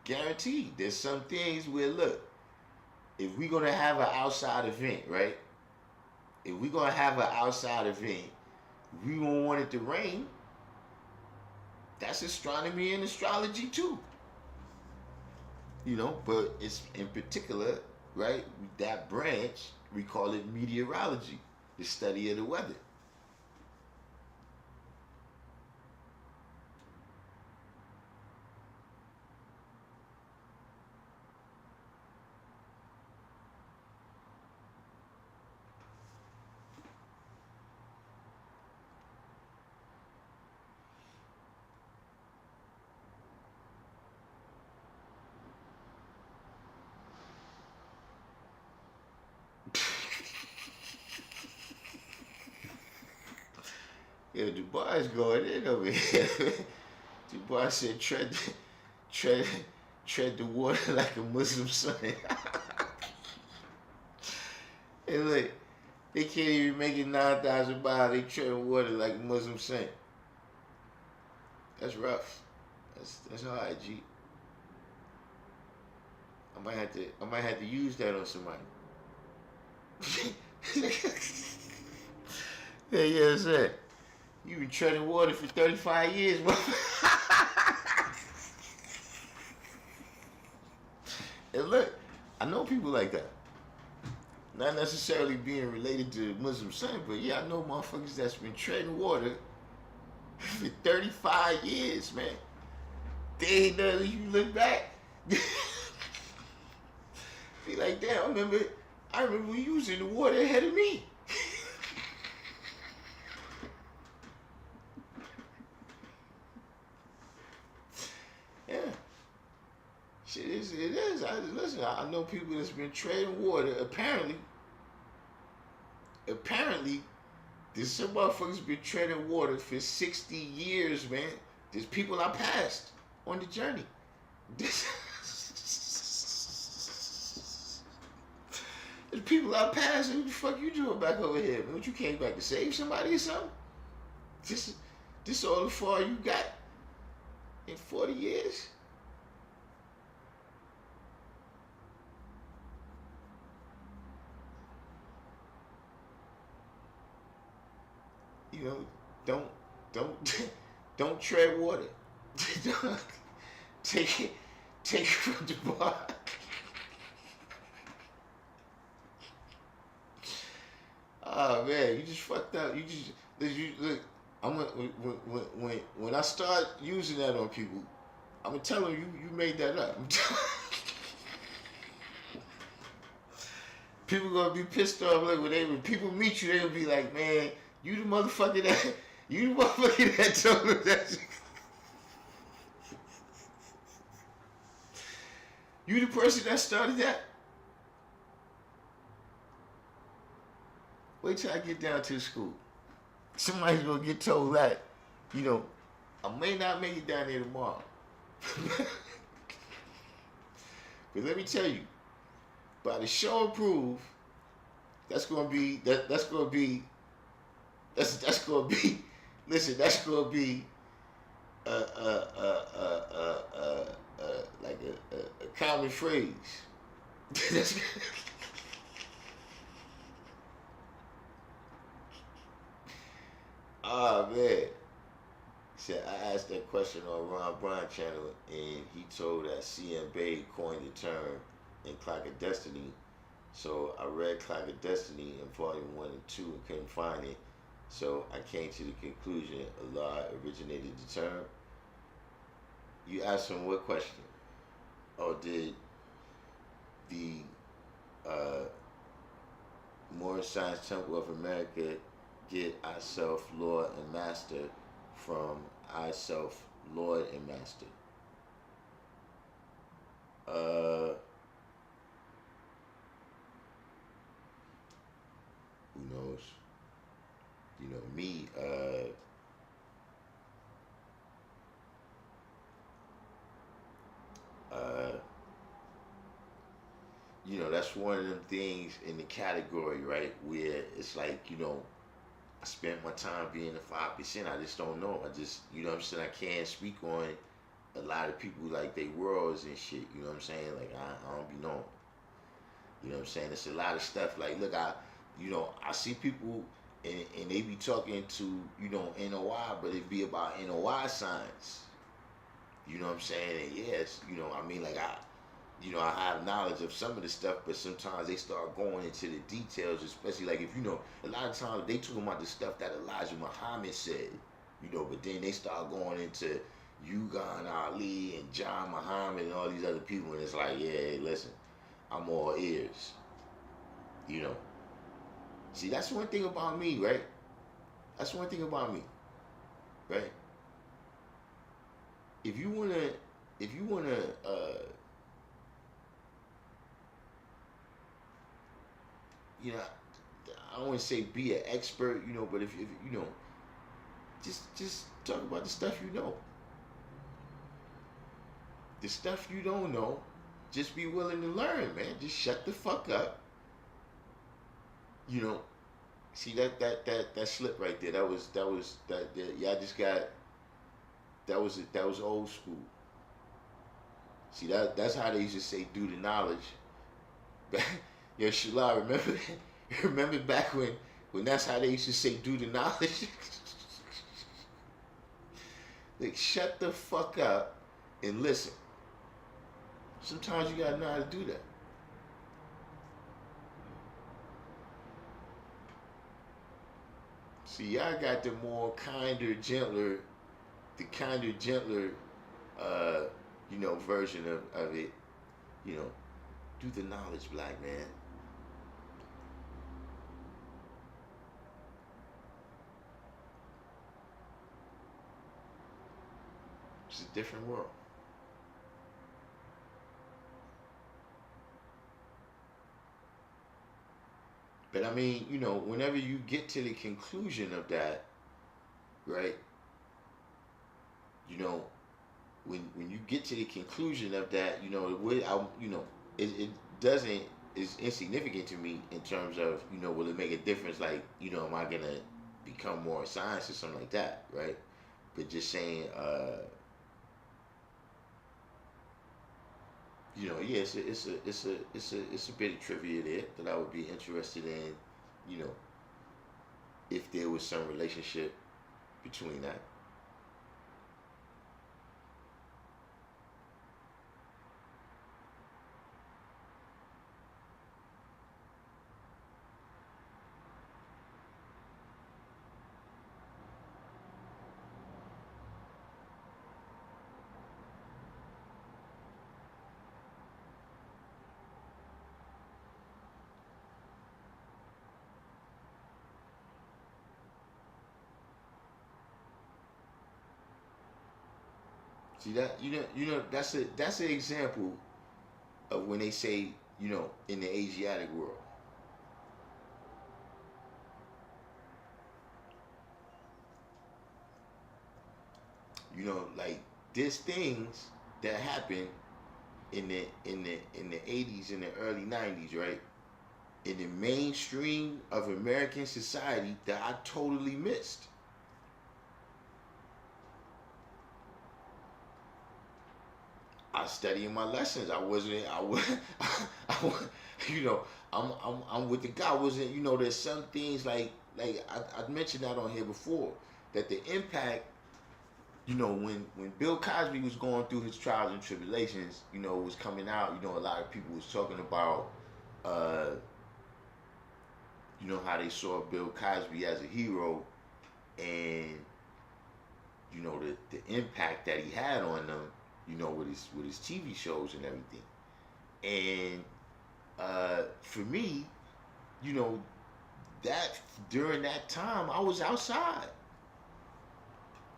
Speaker 1: Guaranteed. There's some things where, look, if we're gonna have an outside event, right? If we're gonna have an outside event, we don't want it to rain. That's astronomy and astrology too. But it's in particular, right? That branch, we call it meteorology, the study of the weather. Yeah, Dubai's going in over here. Dubai said, tread, tread the water like a Muslim son. And look, they can't even make it 9,000 miles. They treading water like a Muslim saint. That's rough. That's hard, G. I might have to use that on somebody. Yeah, that's it. You been treading water for 35 years, bro. And look, I know people like that. Not necessarily being related to Muslim saint, but yeah, I know motherfuckers that's been treading water for 35 years, man. They ain't nothing. You look back. Be like, damn, I remember you was in the water ahead of me. Yeah. Shit is, it is. Listen, I know people that's been treading water. Apparently, there's some motherfuckers been treading water for 60 years, man. There's people I passed on the journey. There's people I passed. What the fuck you doing back over here, man? What, you came back to save somebody or something? This all the far you got in 40 years? Don't don't don't tread water. take it take it from the bar. Oh man, you just fucked up. You look. I'm gonna, when I start using that on people, I'm gonna tell them you made that up. People gonna be pissed off. Like when people meet you, they gonna be like, man, you the motherfucker that you the motherfucker that told them that. You the person that started that. Wait till I get down to the school. Somebody's gonna get told that. You know, I may not make it down there tomorrow. But let me tell you, by the show and prove, that's gonna be that's gonna be that's gonna be listen, that's gonna be like a common phrase. Oh man. Said I asked that question on Ron Bryan channel, and he told that CM Bay coined the term in Clock of Destiny. So I read Clock of Destiny in volume 1 and 2 and couldn't find it. So I came to the conclusion Allah originated the term. You asked him what question? Or did the Moorish Science Temple of America get I self, Lord, and Master from I self, Lord, and Master? Who knows? You know, me, you know, that's one of them things in the category, right, where it's like, you know, I spent my time being the 5%. I just don't know. I just, you know what I'm saying? I can't speak on a lot of people like they worlds and shit. You know what I'm saying? Like, I don't be knowing. You know what I'm saying? It's a lot of stuff. Like, look, you know, I see people and they be talking to, you know, NOI, but it be about NOI signs. You know what I'm saying? And yes, you know, I mean, like, you know, I have knowledge of some of the stuff, but sometimes they start going into the details, especially like if, you know, a lot of times they talking about the stuff that Elijah Muhammad said, you know, but then they start going into Ugan Ali and John Muhammad and all these other people, and it's like, yeah, hey, listen, I'm all ears, you know. See, that's one thing about me, right? That's one thing about me, right? If you wanna, you know, I don't want to say be an expert, you know, but if you know, just talk about the stuff you know. The stuff you don't know, just be willing to learn, man. Just shut the fuck up. You know, see that slip right there. Yeah. I just got that was old school. See that's how they used to say do the knowledge. Yo, Shalai, remember back when that's how they used to say do the knowledge? Like, shut the fuck up and listen. Sometimes you gotta know how to do that. See, y'all got the more kinder, gentler, you know, version of it. You know, do the knowledge, black man. It's a different world. But I mean, you know, whenever you get to the conclusion of that, right? You know, when you get to the conclusion of that, you know, you know, it doesn't is insignificant to me in terms of, you know, will it make a difference? Like, you know, am I gonna become more science or something like that, right? But just saying, you know, yeah, it's a bit of trivia there that I would be interested in, you know, if there was some relationship between that. See that that's an example of when they say, in the Asiatic world. Like there's things that happen in the 80s and the early 90s, right? In the mainstream of American society that I totally missed. I studying my lessons. I wasn't. I was. You know. I'm with the guy. I wasn't. There's some things I mentioned that on here before, that the impact. When Bill Cosby was going through his trials and tribulations, was coming out. A lot of people was talking about, how they saw Bill Cosby as a hero, and the impact that he had on them, with his TV shows and everything. And for me, that during that time I was outside.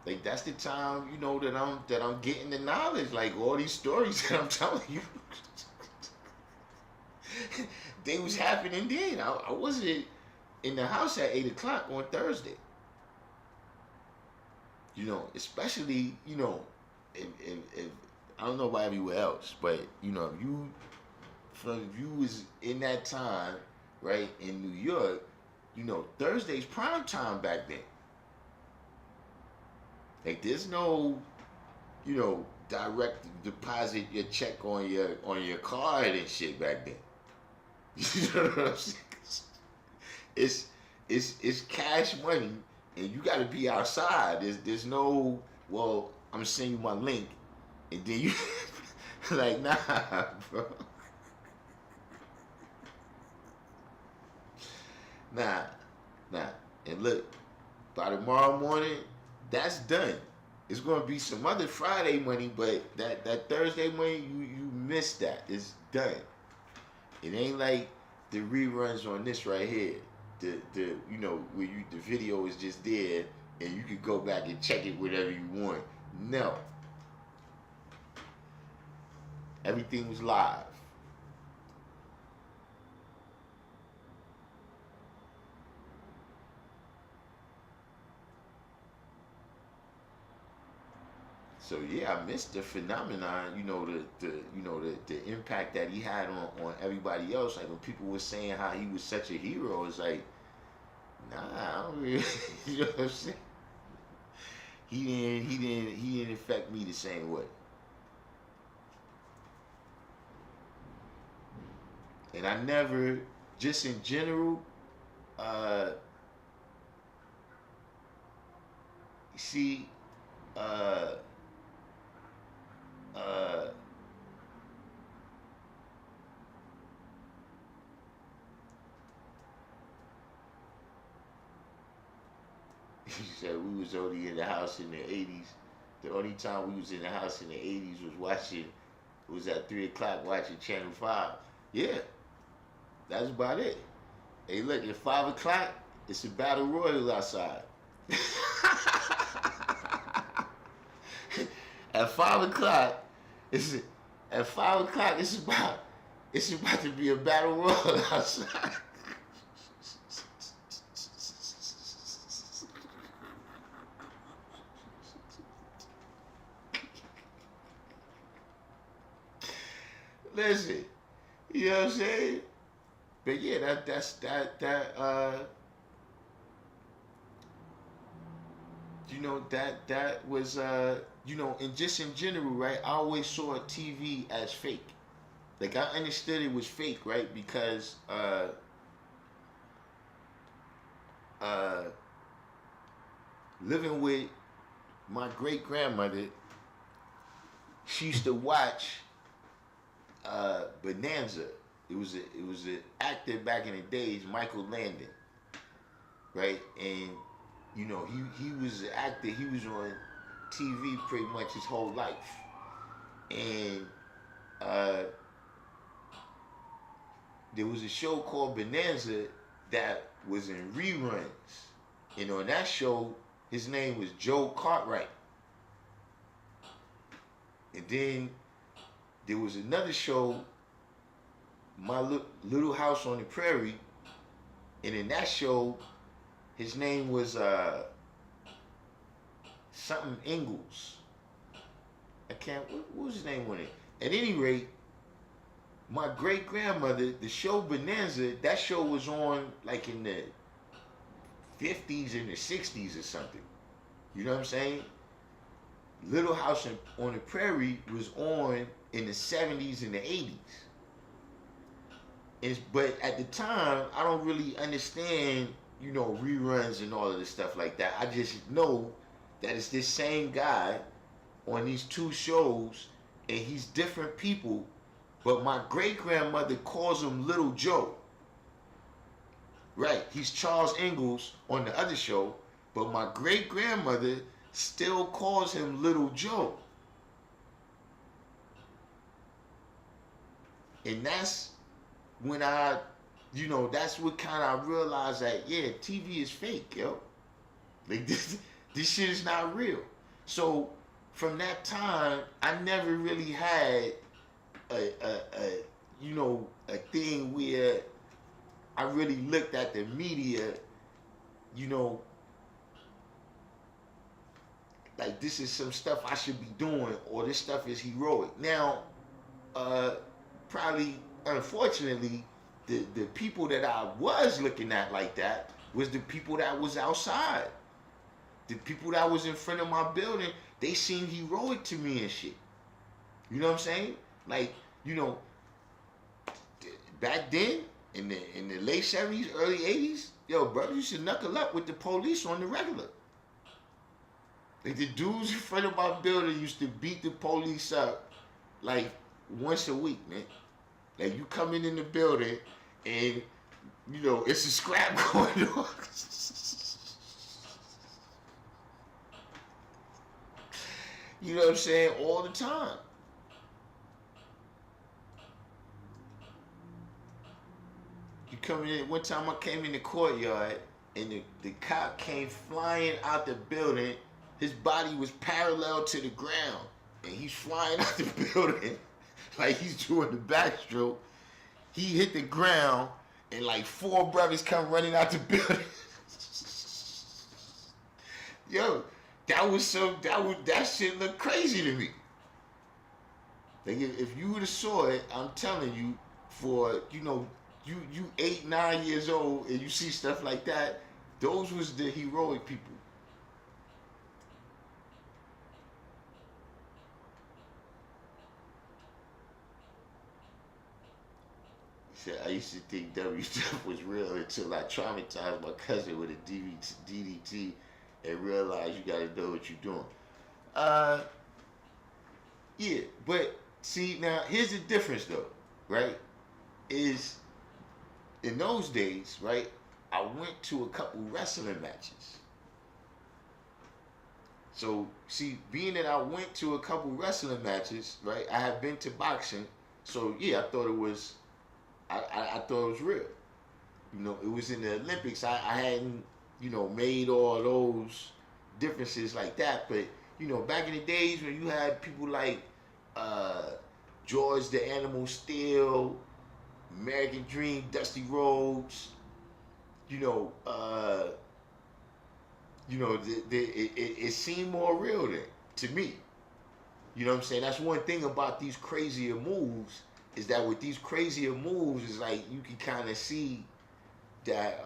Speaker 1: Like that's the time, that I'm getting the knowledge. Like all these stories that I'm telling you, they was happening then. I wasn't in the house at 8 o'clock on Thursday. Especially, if I don't know about everywhere else, but if you was in that time, right, in New York, Thursday's prime time back then. Like there's no, direct deposit your check on your card and shit back then. You know what I'm saying? It's cash money, and you got to be outside. There's no, well, I'm gonna send you my link, and then you like, nah, bro. Nah. And look, by tomorrow morning, that's done. It's gonna be some other Friday money, but that Thursday money, you missed that. It's done. It ain't like the reruns on this right here. Where the video is just there and you can go back and check it whenever you want. No. Everything was live. So yeah, I missed the phenomenon, the impact that he had on everybody else. Like when people were saying how he was such a hero, it's like, nah, I don't really, you know what I'm saying? He didn't affect me the same way. And I never, just in general, uh, see, uh, uh, he said we was only in the house in the 80s. The only time we was in the house in the 80s was at 3 o'clock watching Channel 5. Yeah, that's about it. Hey, look, at 5 o'clock, it's a battle royal outside. At 5 o'clock, it's at 5 o'clock. It's about to be a battle royal outside. Listen, you know what I'm saying? But yeah, that was and just in general, right? I always saw TV as fake. Like I understood it was fake, right? Because uh living with my great grandmother, she used to watch Bonanza. It was an actor back in the days, Michael Landon, right? And he was an actor. He was on TV pretty much his whole life, and there was a show called Bonanza that was in reruns, on that show his name was Joe Cartwright. And then there was another show, My Little House on the Prairie, and in that show, his name was something Ingalls. I can't. What was his name on it? At any rate, my great grandmother, the show Bonanza, that show was on like in the 50s and the 60s or something. You know what I'm saying? Little House on the Prairie was on in the 70s and the 80s. But at the time, I don't really understand, reruns and all of this stuff like that. I just know that it's this same guy on these two shows, and he's different people, but my great grandmother calls him Little Joe. Right, he's Charles Ingalls on the other show, but my great grandmother still calls him Little Joe. And that's when that's what kind of I realized that, yeah, TV is fake, yo. Like this shit is not real. So from that time, I never really had a thing where I really looked at the media, like this is some stuff I should be doing, or this stuff is heroic. Now, probably, unfortunately, the people that I was looking at like that was the people that was outside. The people that was in front of my building, they seemed heroic to me and shit. You know what I'm saying? Like, back then, in the late 70s, early 80s, yo, brother, you should knuckle up with the police on the regular. Like, the dudes in front of my building used to beat the police up, like, once a week, man. Like, you come in the building, and, it's a scrap going on. You know what I'm saying? All the time. You come in, one time I came in the courtyard, and the cop came flying out the building. His body was parallel to the ground, and he's flying out the building like he's doing the backstroke. He hit the ground, and like 4 brothers come running out the building. Yo, that shit looked crazy to me. Like if you would have saw it, I'm telling you, for you 8, 9 years old, and you see stuff like that, those was the heroic people. I used to think WWF was real until I traumatized my cousin with a DDT and realized you gotta know what you're doing. Yeah, but see, now here's the difference though, right? Is in those days, right, I went to a couple wrestling matches. So, see, being that I went to a couple wrestling matches, right, I have been to boxing, so yeah, I thought it was real. It was in the Olympics. I hadn't, made all those differences like that. But, back in the days when you had people like George the Animal Steel, American Dream, Dusty Rhodes, it seemed more real then, to me. You know what I'm saying? That's one thing about these crazier moves, is that with these crazier moves, it's like you can kind of see that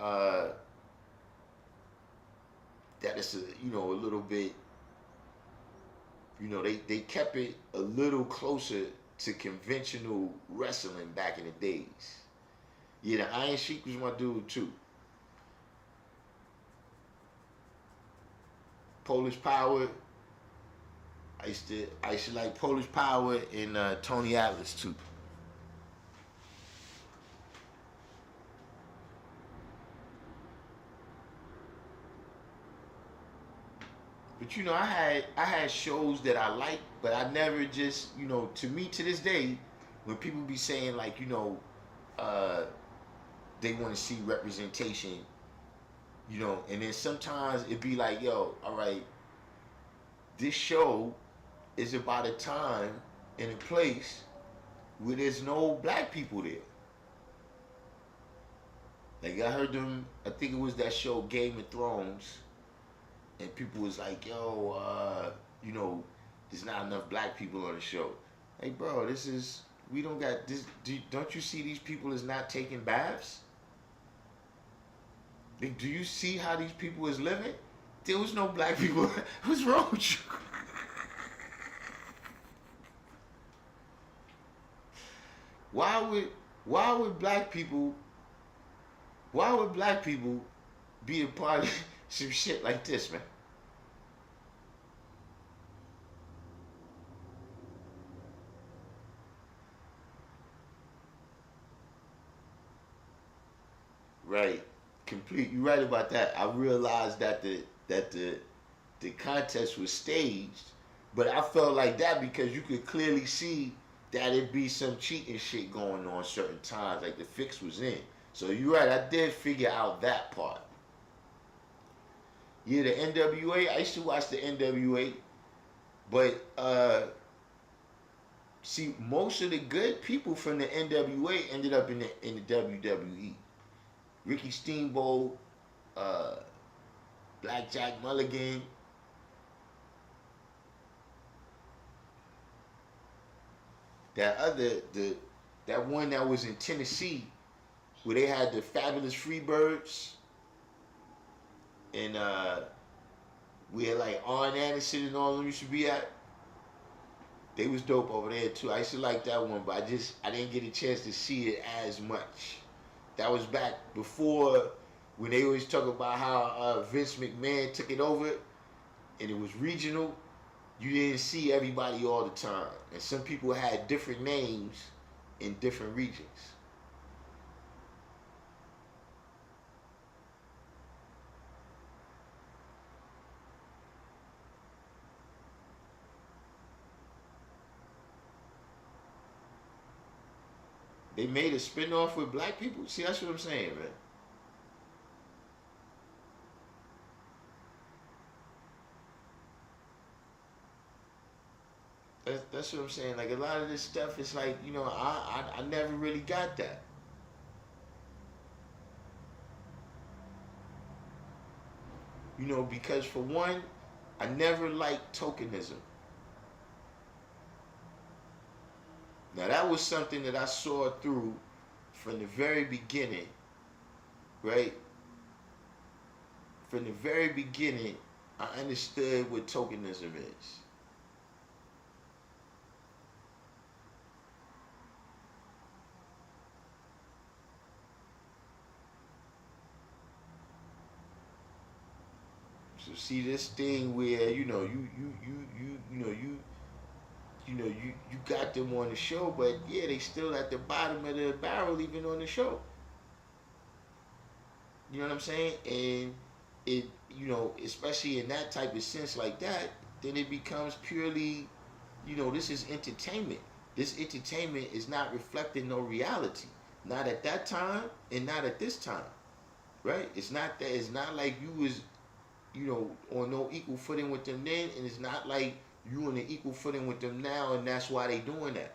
Speaker 1: that it's a little bit, they kept it a little closer to conventional wrestling back in the days. Yeah, the Iron Sheik was my dude too. Polish Power. I used to like Polish Power and Tony Atlas too. But I had shows that I liked, but I never just, to me to this day, when people be saying like, they want to see representation, and then sometimes it be like, yo, all right, this show is about a time and a place where there's no black people there. Like I heard them, I think it was that show Game of Thrones, and people was like, "Yo, you know, there's not enough black people on the show." Hey, bro, this is we don't got this. Don't you see these people is not taking baths? Like, do you see how these people is living? There was no black people. What's wrong with you? Why would why would black people why would black people be a part of some shit like this, man? Right. Complete. You're right about that. I realized that the contest was staged, but I felt like that because you could clearly see that it be some cheating shit going on certain times, like the fix was in. So you're right. I did figure out that part. Yeah, the NWA. I used to watch the NWA, but see, most of the good people from the NWA ended up in the WWE. Ricky Steamboat, uh, Black Jack Mulligan. That other that one that was in Tennessee where they had the Fabulous Freebirds and where like Arn Anderson and all of them used to be at. They was dope over there too. I used to like that one, but I didn't get a chance to see it as much. That was back before when they always talk about how Vince McMahon took it over and it was regional. You didn't see everybody all the time, and some people had different names in different regions. They made a spinoff with black people. See, that's what I'm saying, man. That's what I'm saying. Like a lot of this stuff is like, I never really got that. Because for one, I never liked tokenism. Now that was something that I saw through from the very beginning, right? From the very beginning, I understood what tokenism is. So see this thing where you got them on the show, but yeah, they still at the bottom of the barrel even on the show. You know what I'm saying? And it, especially in that type of sense like that, then it becomes purely, this is entertainment. This entertainment is not reflecting no reality. Not at that time and not at this time. Right? It's not that it's not like you was, on no equal footing with them then, and it's not like you on an equal footing with them now, and that's why they doing that.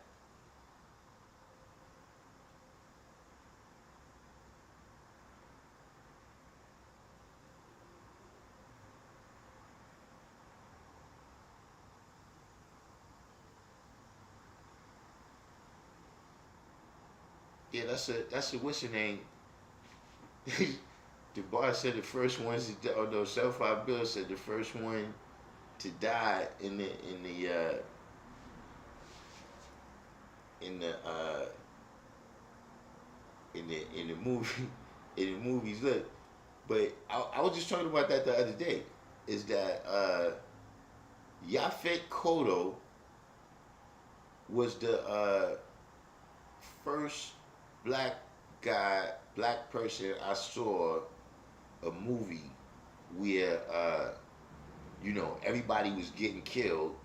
Speaker 1: Yeah, that's a what's your name? The bar said the first ones, or no, Self-Five Bill said the first one to die in the in the movie in the movies. Look, but I was just talking about that the other day. Is that Yaphet Kotto was the first black guy, black person I saw a movie where everybody was getting killed.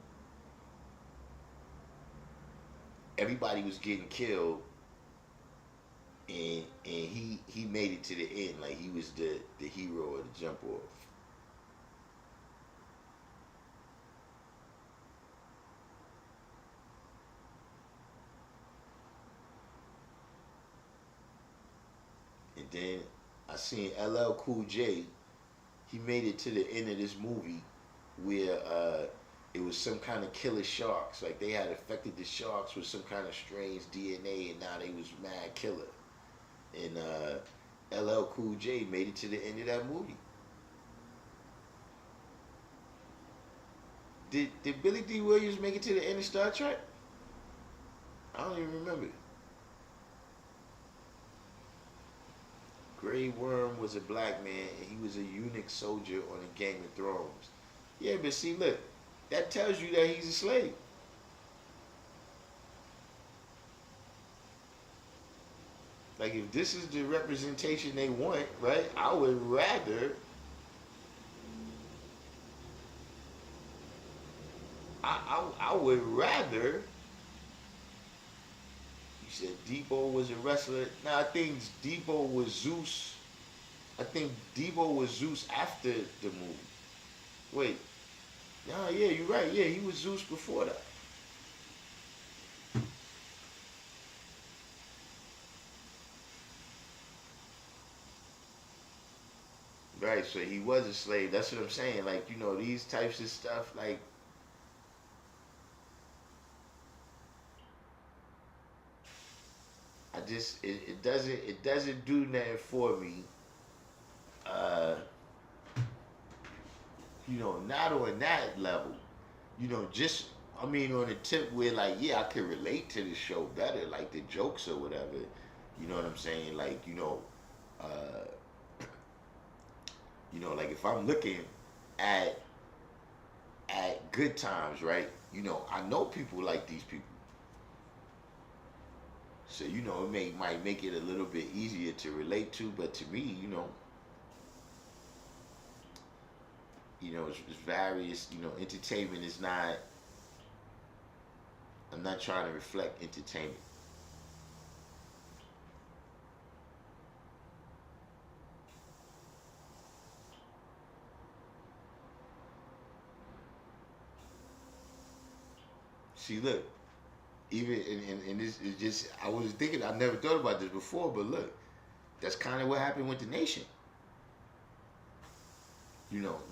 Speaker 1: Everybody was getting killed, and he made it to the end. Like he was the hero of the jump off. then I seen LL Cool J. He made it to the end of this movie where it was some kind of killer sharks. Like they had affected the sharks with some kind of strange DNA, and now they was mad killer. And LL Cool J made it to the end of that movie. Did Billy D. Williams make it to the end of Star Trek? I don't even remember. Grey Worm was a black man, and he was a eunuch soldier on a Game of Thrones. Yeah, but see, look, that tells you that he's a slave. Like, if this is the representation they want, right? I would rather. I would rather. You said Debo was a wrestler. Now I think Debo was Zeus. I think Debo was Zeus after the movie. Wait. Nah, yeah, you're right. Yeah, he was Zeus before that. Right, so he was a slave. That's what I'm saying. Like, these types of stuff, like, it doesn't do nothing for me. Uh, not on that level. Just I mean on the tip where like, yeah, I could relate to the show better, like the jokes or whatever. You know what I'm saying? Like, uh, like if I'm looking at good times, right? I know people like these people. So, might make it a little bit easier to relate to, but to me, it's various. Entertainment is not. I'm not trying to reflect entertainment. See, look, even and this is just. I was thinking. I never thought about this before, but look, that's kind of what happened with the nation.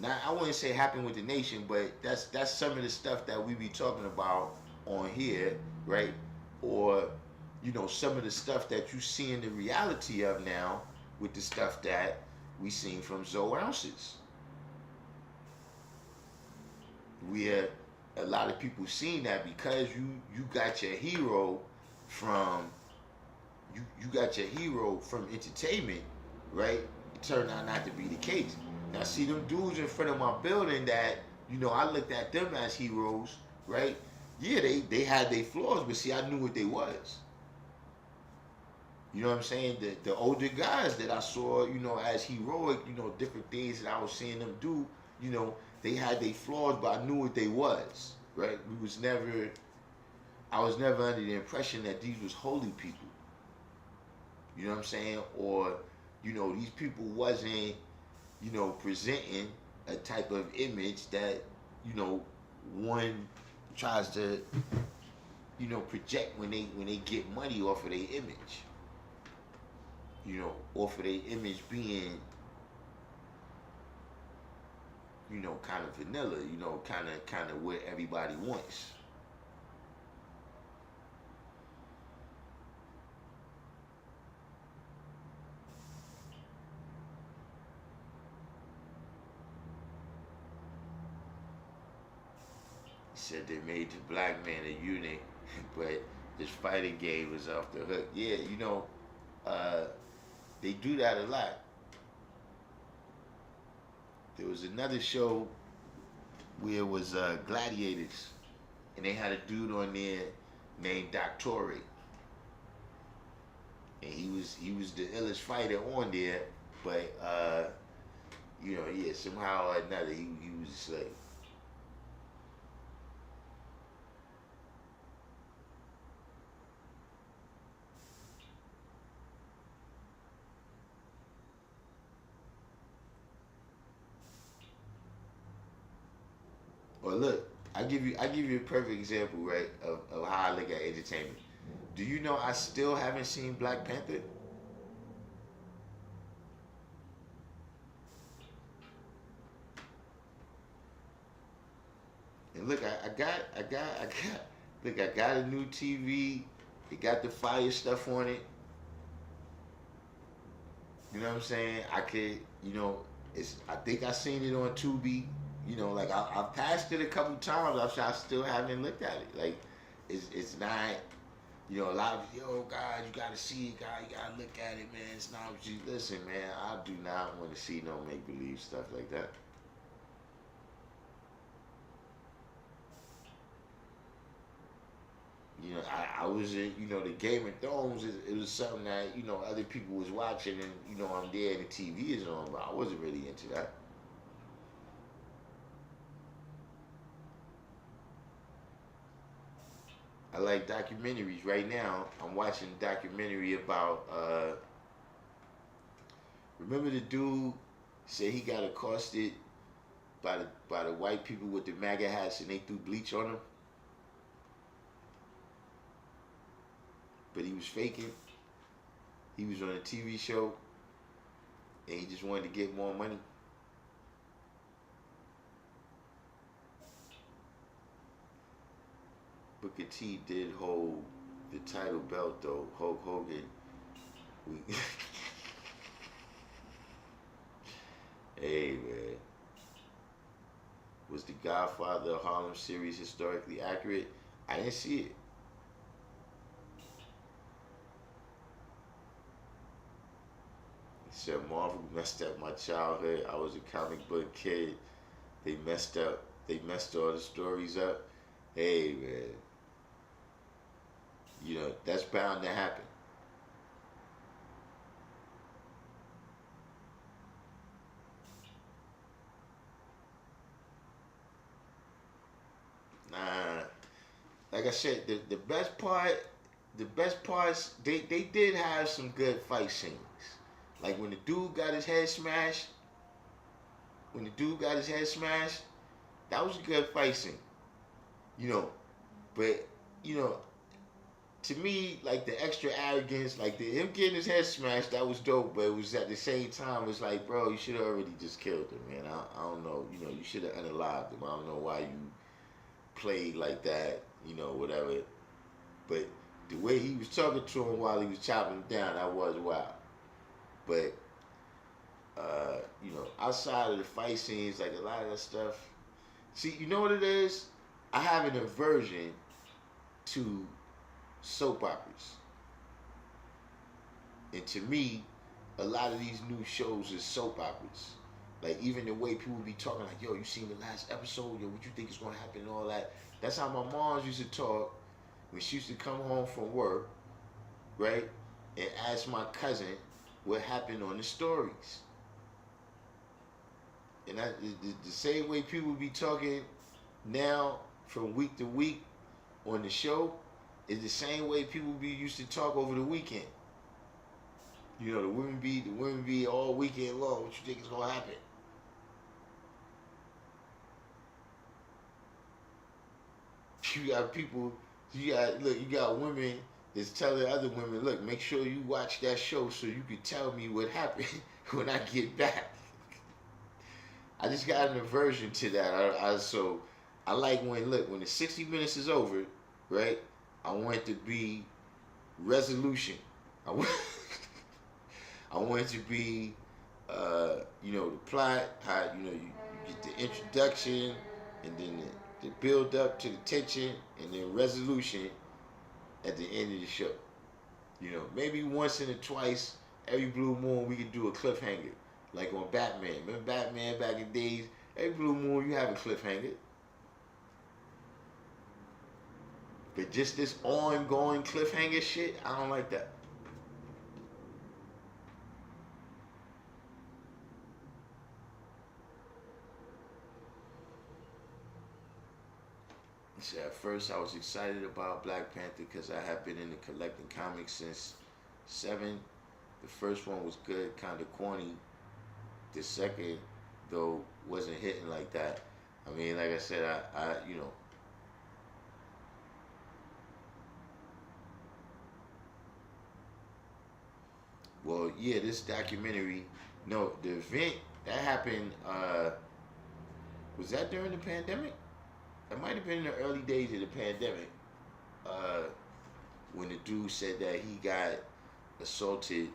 Speaker 1: Now I wouldn't say happened with the nation, but that's some of the stuff that we be talking about on here, right? Or some of the stuff that you see in the reality of now with the stuff that we seen from Zoe Ounces, where a lot of people seen that because you got your hero from you got your hero from entertainment, right? It turned out not to be the case. Now, see them dudes in front of my building that I looked at them as heroes, right? Yeah, they had their flaws, but see, I knew what they was. You know what I'm saying? The older guys that I saw, as heroic, different things that I was seeing them do, they had their flaws, but I knew what they was, right? I was never under the impression that these was holy people. You know what I'm saying? Or, these people wasn't, presenting a type of image that, one tries to, project when they get money off of their image. Off of their image being, kind of vanilla, kind of what everybody wants. Said they made the black man a eunuch, but this fighting game was off the hook. Yeah, they do that a lot. There was another show where it was gladiators, and they had a dude on there named Doctor, and he was the illest fighter on there, but yeah, somehow or another he was a slave. Or look, I give you a perfect example, right, of how I look at entertainment. Do you know I still haven't seen Black Panther? look, look, I got a new TV. It got the fire stuff on it. You know what I'm saying? I could, you know, it's. I think I seen it on Tubi. You know, like I've passed it a couple times. I still haven't looked at it. Like, it's not. You know, a lot of yo, guys, you gotta see it, guys. You gotta look at it, man. It's not what you listen, man. I do not want to see no make believe stuff like that. You know, I was in, you know, the Game of Thrones. It was something that you know other people was watching, and you know I'm there, and the TV is on, but I wasn't really into that. I like documentaries. Right now, I'm watching a documentary about. Remember the dude said he got accosted by the white people with the MAGA hats, and they threw bleach on him, but he was faking. He was on a TV show, and he just wanted to get more money. Booker T did hold the title belt though. Hulk Hogan, we, hey man, was the Godfather of Harlem series historically accurate? I didn't see it. He said Marvel messed up my childhood. I was a comic book kid. They messed up. They messed all the stories up. Hey man, you know that's bound to happen. Nah, like I said, the best parts, they did have some good fight scenes. Like when the dude got his head smashed, when the dude got his head smashed, that was a good fight scene. You know, but you know, to me, like the extra arrogance, like him getting his head smashed, that was dope. But it was at the same time, it's like, bro, you should have already just killed him, man. I don't know, you know, you should have unalived him. I don't know why you played like that, you know, whatever. But the way he was talking to him while he was chopping him down, that was wild. But you know, outside of the fight scenes, like a lot of that stuff. See, you know what it is? I have an aversion to soap operas, and to me, a lot of these new shows is soap operas. Like even the way people be talking, like, "Yo, you seen the last episode? Yo, what you think is gonna happen?" and all that. That's how my mom used to talk when she used to come home from work, right, and ask my cousin what happened on the stories. And the same way people be talking now from week to week on the show is the same way people be used to talk over the weekend. You know, the women be all weekend long. What you think is gonna happen? You got people. You got women that's telling other women, look, make sure you watch that show so you can tell me what happened when I get back. I just got an aversion to that. So I like when the 60 minutes is over, right? I want it to be resolution. I want, I want it to be, you know, the plot, how you know you get the introduction, and then the build up to the tension, and then resolution at the end of the show. You know, maybe once and twice every blue moon we could do a cliffhanger, like on Batman. Remember Batman back in the days? Every blue moon you have a cliffhanger, but just this ongoing cliffhanger shit, I don't like that. So at first I was excited about Black Panther because I have been into collecting comics since seven. The first one was good, kind of corny. The second, though, wasn't hitting like that. I mean, like I said, you know, well, yeah, this documentary, no, the event that happened, was that during the pandemic? It might have been in the early days of the pandemic, uh, when the dude said that he got assaulted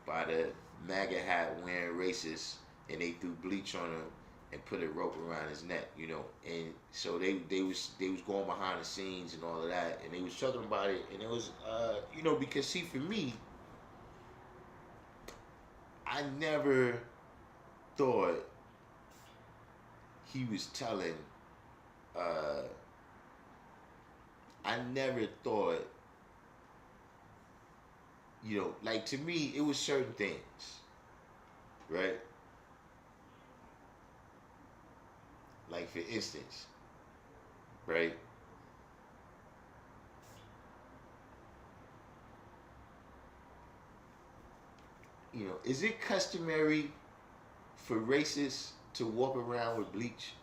Speaker 1: by the MAGA hat wearing racists, and they threw bleach on him and put a rope around his neck, you know. And so they was going behind the scenes and all of that, and they was talking about it, and it was you know, because see, for me, I never thought he was telling. Uh, I never thought, you know, like to me, it was certain things, right? Like for instance, right? You know, is it customary for racists to walk around with bleach?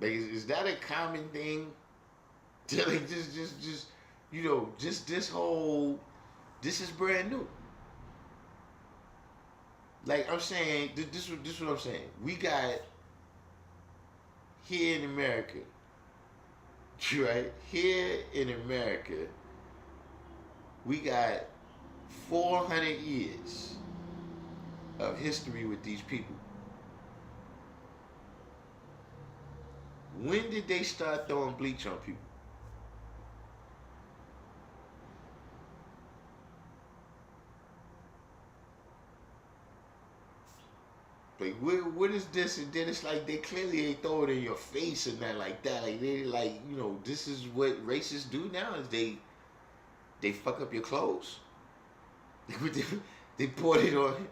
Speaker 1: Like, is that a common thing? Like, just, you know, just this whole, this is brand new. Like I'm saying, this what I'm saying. We got here in America, right? Here in America, we got 400 years of history with these people. When did they start throwing bleach on people? Like, what is this? And then it's like they clearly ain't throw it in your face and nothing like that. Like they like, you know, this is what racists do now is they fuck up your clothes. They poured it on,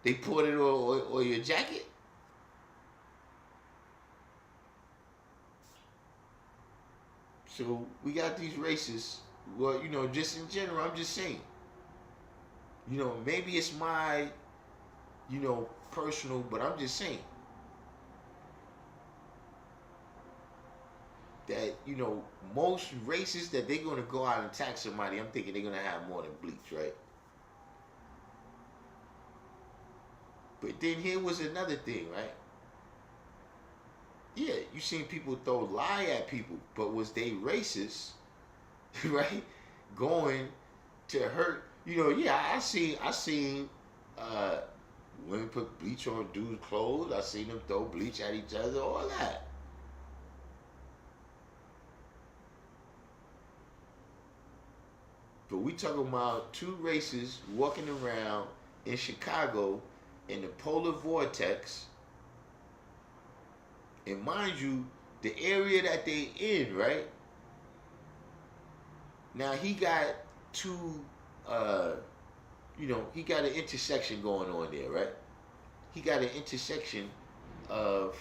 Speaker 1: they poured it on your jacket. So we got these racists. Well, you know, just in general, I'm just saying. You know, maybe it's my, you know, personal, but I'm just saying that, you know, most racists that they're gonna go out and attack somebody, I'm thinking they're gonna have more than bleach, right? But then here was another thing, right? Yeah, you seen people throw lie at people, but was they racist, right? Going to hurt, you know? Yeah, I seen uh, women put bleach on dudes' clothes. I seen them throw bleach at each other, all that. But we talking about two races walking around in Chicago in the polar vortex, and mind you, the area that they in, right? Now he got two, uh, you know, he got an intersection going on there, right? He got an intersection of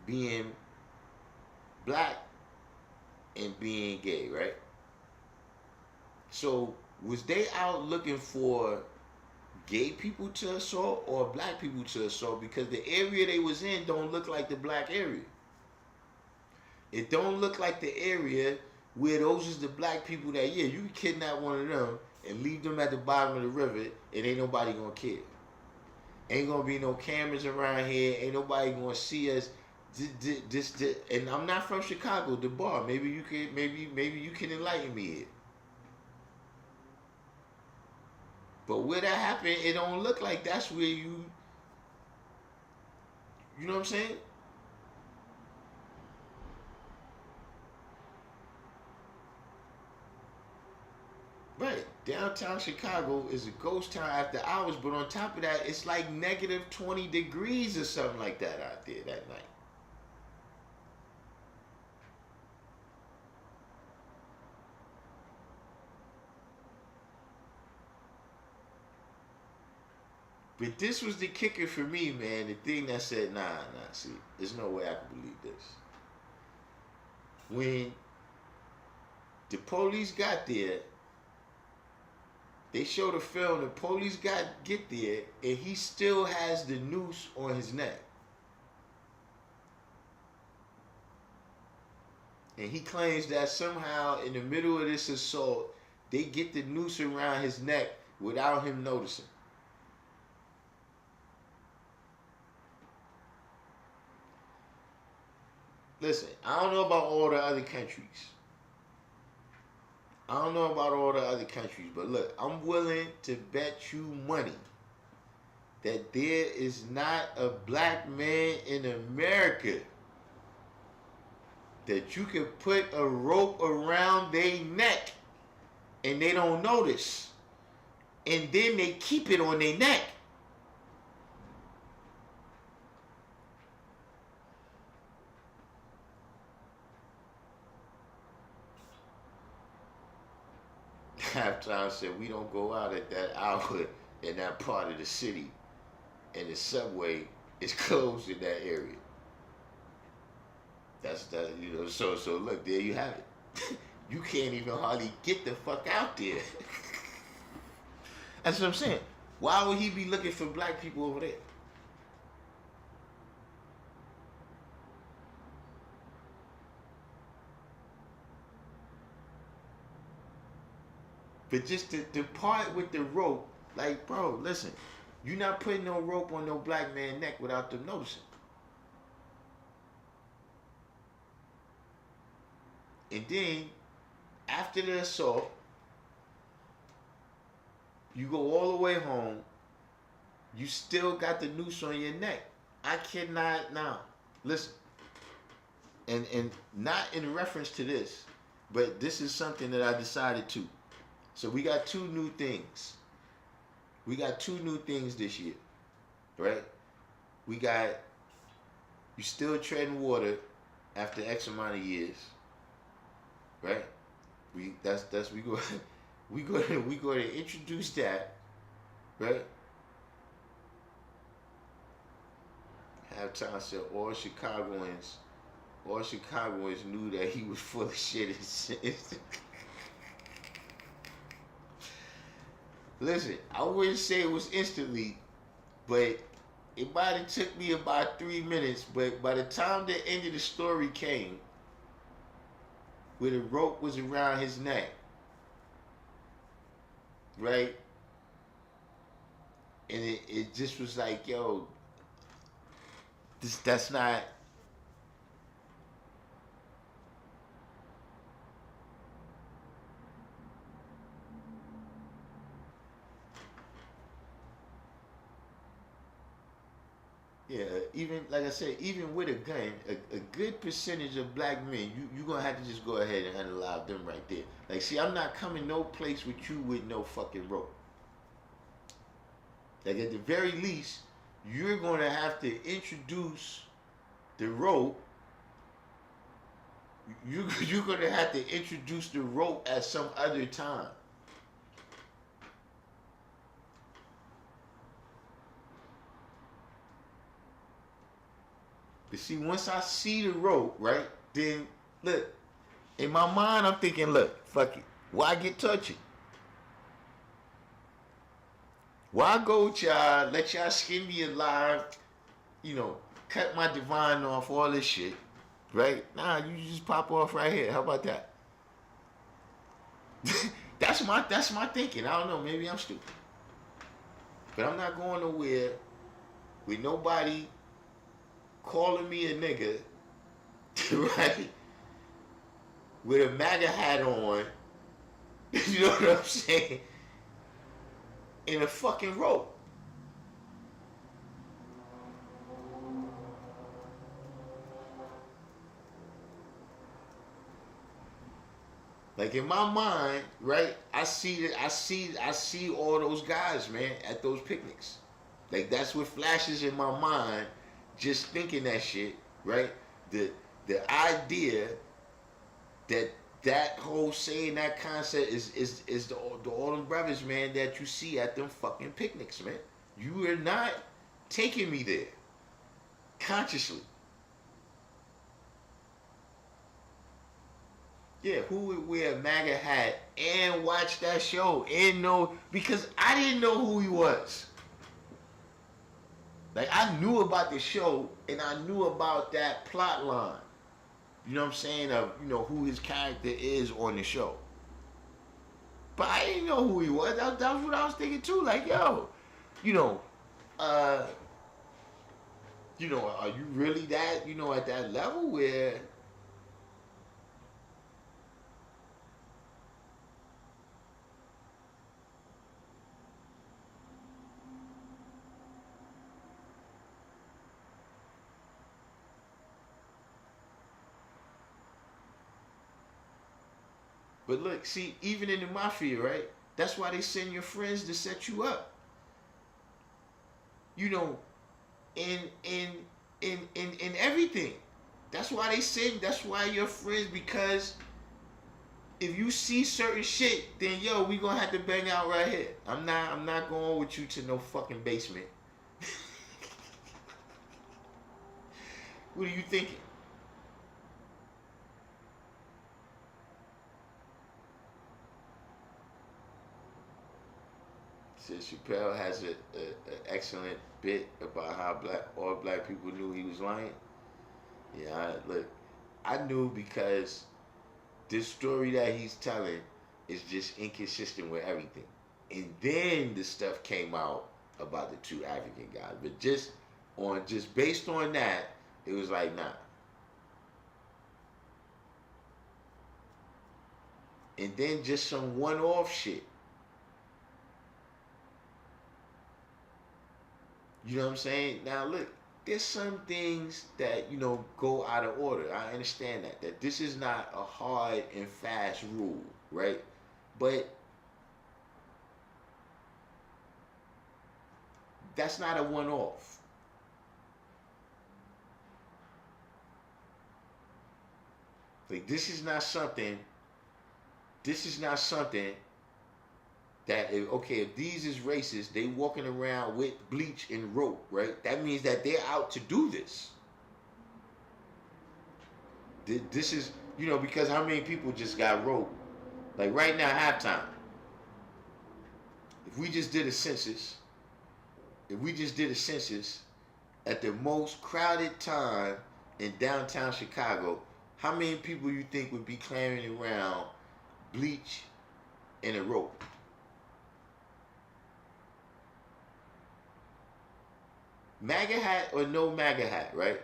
Speaker 1: being black and being gay, right? So was they out looking for gay people to assault or black people to assault? Because the area they was in don't look like the black area. It don't look like the area where those is the black people that, yeah, you can kidnap one of them and leave them at the bottom of the river and ain't nobody gonna care. Ain't gonna be no cameras around here. Ain't nobody gonna see us. And I'm not from Chicago, the bar. Maybe you can, maybe you can enlighten me here. But where that happened, it don't look like that's where you know what I'm saying? Right. Downtown Chicago is a ghost town after hours, but on top of that, it's like negative 20 degrees or something like that out there that night. But this was the kicker for me, man. The thing that said, nah, see, there's no way I can believe this. When the police got there, they showed a film, the police get there, and he still has the noose on his neck. And he claims that somehow in the middle of this assault, they get the noose around his neck without him noticing. listen, I don't know about all the other countries. I don't know about all the other countries, but look, I'm willing to bet you money that there is not a black man in America that you can put a rope around their neck and they don't notice. And then they keep it on their neck. Halftime said we don't go out at that hour in that part of the city, and the subway is closed in that area. That's that, you know. So look, there you have it. You can't even hardly get the fuck out there. That's what I'm saying. Why would he be looking for black people over there? But just the part with the rope, like, bro, listen, you're not putting no rope on no black man's neck without them noticing. And then, after the assault, you go all the way home, you still got the noose on your neck. I cannot now. Listen, and not in reference to this, but this is something that I decided to. So we got two new things. We got two new things this year, right? We got you still treading water after X amount of years, right? We go we go to introduce that, right? Halftime said all Chicagoans knew that he was full of shit. Listen, I wouldn't say it was instantly, but it might have took me about 3 minutes. But by the time the end of the story came, where the rope was around his neck, right? And it just was like, yo, that's not. Yeah, even like I said, even with a gun, a good percentage of black men, you gonna have to just go ahead and unalive them right there. Like, see, I'm not coming no place with you with no fucking rope. Like, at the very least, you're gonna have to introduce the rope. You're gonna have to introduce the rope at some other time. But see, once I see the rope, right, then look, in my mind I'm thinking, look, fuck it. Why get touchy? Why go with y'all, let y'all skin me alive, you know, cut my divine off, all this shit, right? Nah, you just pop off right here. How about that? That's my thinking. I don't know, maybe I'm stupid. But I'm not going nowhere with nobody calling me a nigga, right? With a MAGA hat on, you know what I'm saying? In a fucking rope. Like, in my mind, right? I see all those guys, man, at those picnics. Like, that's what flashes in my mind. Just thinking that shit, right? The idea that whole saying, that concept is the all them brothers, man, that you see at them fucking picnics, man. You are not taking me there consciously. Yeah, who would wear a MAGA hat and watch that show and know, because I didn't know who he was. Like, I knew about the show and I knew about that plot line. You know what I'm saying? Of, you know, who his character is on the show. But I didn't know who he was. That was what I was thinking too. Like, yo, you know, You know, are you really that, at that level where, but look, see, even in the mafia, right? That's why they send your friends to set you up. You know, in in in everything. That's why they send. That's why your friends, because if you see certain shit, then yo, we gonna have to bang out right here. I'm not going with you to no fucking basement. What are you thinking? Said Chappelle has a excellent bit about how all black people knew he was lying. Yeah, look, I knew because this story that he's telling is just inconsistent with everything. And then the stuff came out about the two African guys. But just based on that, it was like, nah. And then just some one off shit. You know what I'm saying? Now look, there's some things that, go out of order. I understand that. That this is not a hard and fast rule, right? But that's not a one off. Like this is not something that if these is racists, they walking around with bleach and rope, right? That means that they're out to do this. This is, because how many people just got rope? Like right now, halftime. If we just did a census, if we just did a census at the most crowded time in downtown Chicago, how many people you think would be carrying around bleach and a rope? MAGA hat or no MAGA hat, right?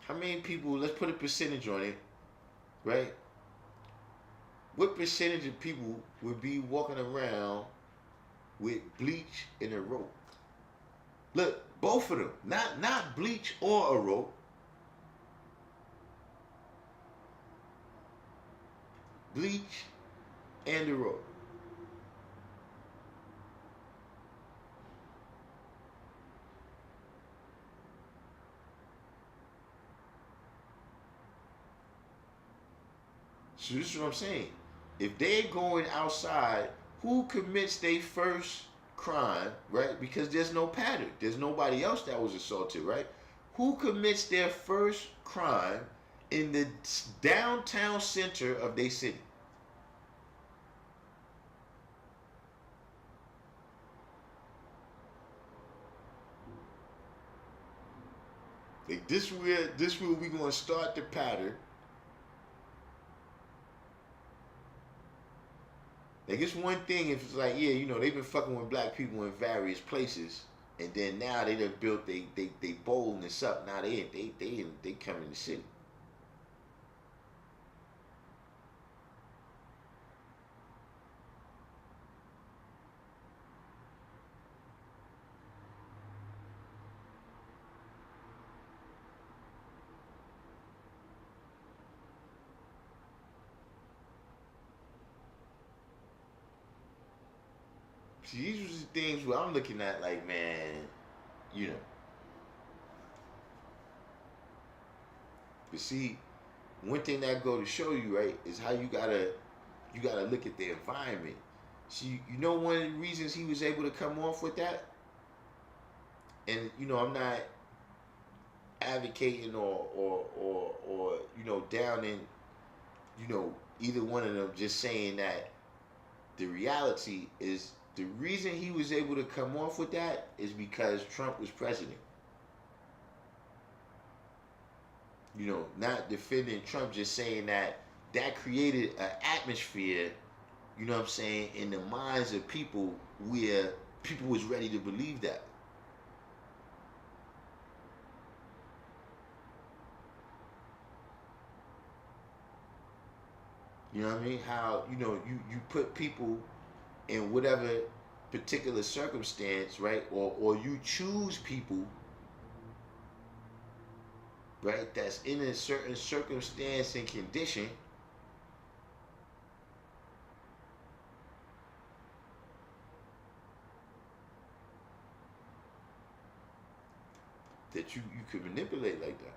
Speaker 1: How many people, let's put a percentage on it, right? What percentage of people would be walking around with bleach and a rope? Look, both of them. Not bleach or a rope. Bleach and a rope. So this is what I'm saying. If they're going outside, who commits their first crime, right? Because there's no pattern. There's nobody else that was assaulted, right? Who commits their first crime in the downtown center of their city? Like this where we gonna start the pattern. Like it's one thing if it's like, yeah, they've been fucking with black people in various places, and then now they done built they boldness up. Now they come in the city. See, these are the things where I'm looking at like, man, you know. But see, one thing that go to show you, right, is how you gotta look at the environment. See, one of the reasons he was able to come off with that, and I'm not advocating or down in either one of them, just saying that the reality is the reason he was able to come off with that is because Trump was president. Not defending Trump, just saying that created an atmosphere, in the minds of people where people was ready to believe that. You know what I mean? How, you put people in whatever particular circumstance, right? Or you choose people, right, that's in a certain circumstance and condition that you could manipulate like that.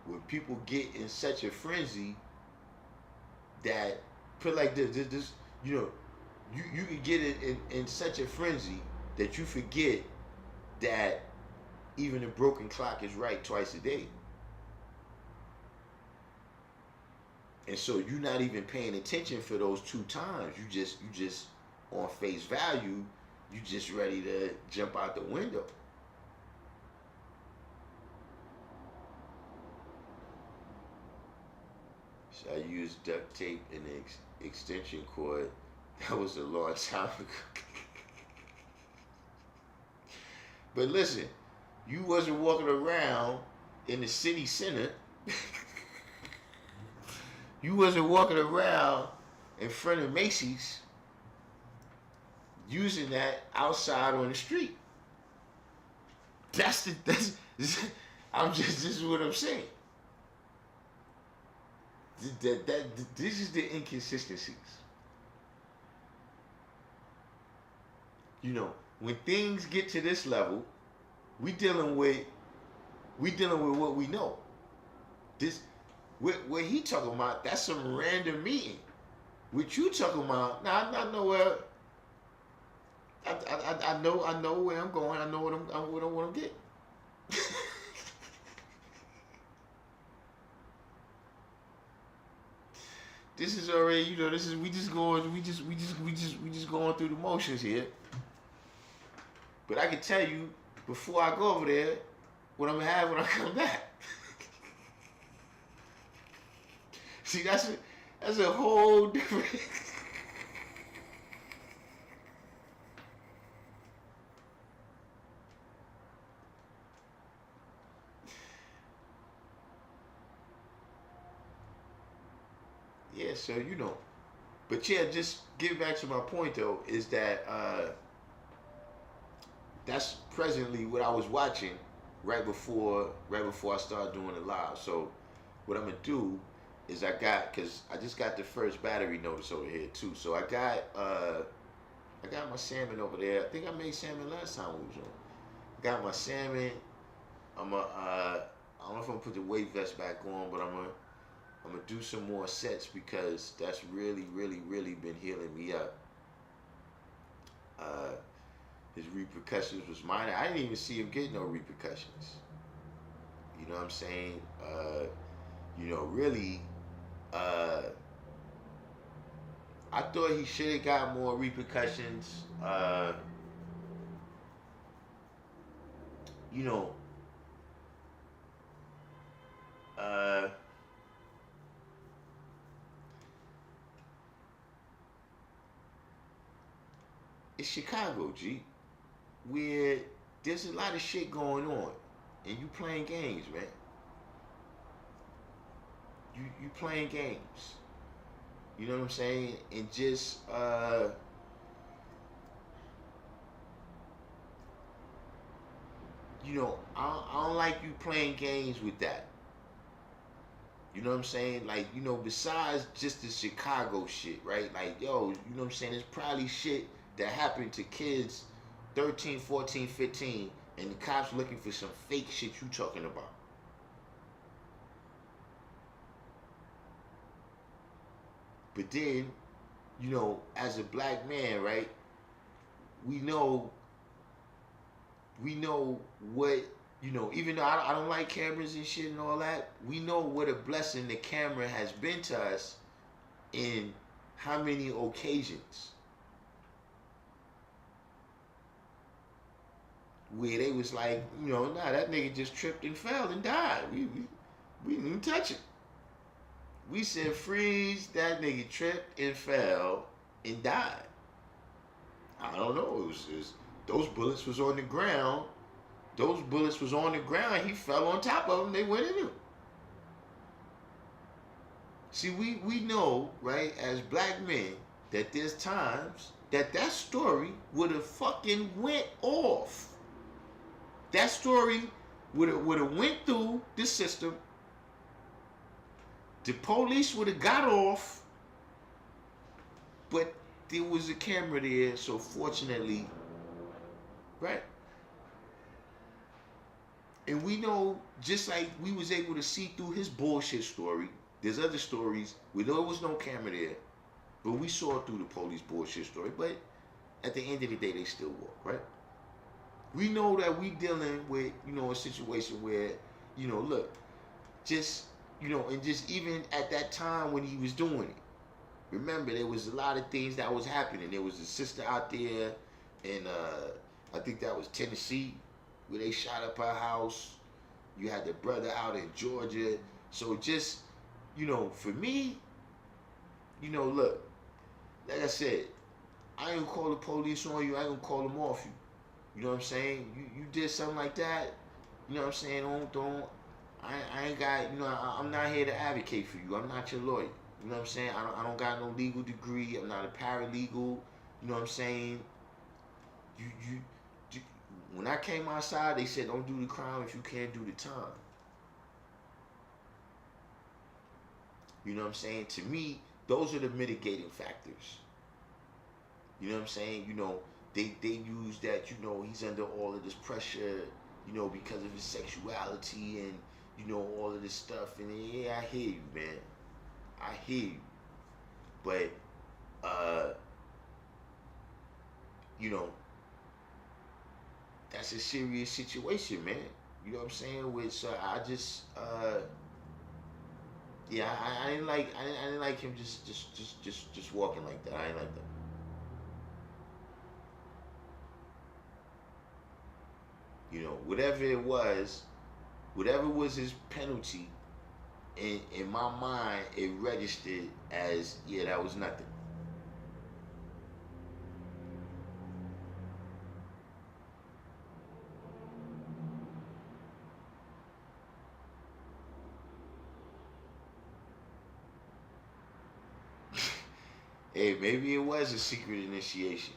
Speaker 1: When people get in such a frenzy that, put like this, you can get in such a frenzy that you forget that even a broken clock is right twice a day. And so you're not even paying attention for those 2 times. You just on face value, you just ready to jump out the window. So I used duct tape and an extension cord. That was a long time ago. But listen, you wasn't walking around in the city center. You wasn't walking around in front of Macy's using that outside on the street. This is what I'm saying. This is the inconsistencies. When things get to this level, we dealing with what we know. This what he talking about, that's some random meeting. What you talking about? Now I know where I know where I'm going. I know what I'm getting. This is already, this is we just going through the motions here. But I can tell you before I go over there what I'm gonna have when I come back. See, that's a whole different. Yeah, so but yeah, just getting back to my point though, is that that's presently what I was watching right before I started doing the live. So what I'm gonna do is because I just got the first battery notice over here too. So I got my salmon over there. I think I made salmon last time we was on. Got my salmon. I don't know if I'm gonna put the weight vest back on, but I'm gonna do some more sets because that's really, really, really been healing me up. His repercussions was minor. I didn't even see him get no repercussions. You know what I'm saying? Really, I thought he should have got more repercussions. It's Chicago, G, where there's a lot of shit going on, and you playing games, man. You playing games. You know what I'm saying? And just I don't like you playing games with that. You know what I'm saying? Like, besides just the Chicago shit, right? Like, yo, you know what I'm saying? There's probably shit that happened to kids 13, 14, 15, and the cops looking for some fake shit you talking about. But then, as a black man, right, we know what, even though I don't like cameras and shit and all that, we know what a blessing the camera has been to us in how many occasions. Where they was like, nah, that nigga just tripped and fell and died. We didn't even touch it. We said, freeze, that nigga tripped and fell and died. I don't know. It was those bullets was on the ground. Those bullets was on the ground. He fell on top of them. They went in him. See, we know, right, as black men, that there's times that story would have fucking went off. That story would have went through the system. The police would have got off, but there was a camera there, so fortunately, right? And we know, just like we was able to see through his bullshit story, there's other stories. We know there was no camera there, but we saw through the police bullshit story. But at the end of the day, they still walk, right? We know that we dealing with, a situation where, look, just, and just even at that time when he was doing it, remember, there was a lot of things that was happening. There was a sister out there in, I think that was Tennessee, where they shot up her house. You had the brother out in Georgia. So just, for me, look, like I said, I ain't gonna call the police on you. I ain't gonna call them off you. You know what I'm saying? You did something like that. You know what I'm saying? I ain't got, I'm not here to advocate for you. I'm not your lawyer. You know what I'm saying? I don't got no legal degree. I'm not a paralegal. You know what I'm saying? You when I came outside, they said don't do the crime if you can't do the time. You know what I'm saying? To me, those are the mitigating factors. You know what I'm saying? They use that, he's under all of this pressure, because of his sexuality and, all of this stuff. And yeah, I hear you, man. I hear you. But, that's a serious situation, man. You know what I'm saying? Which I just, yeah, I didn't like, I didn't like him just walking like that. I didn't like that. Whatever was his penalty, in my mind, it registered as, yeah, that was nothing. Hey, maybe it was a secret initiation.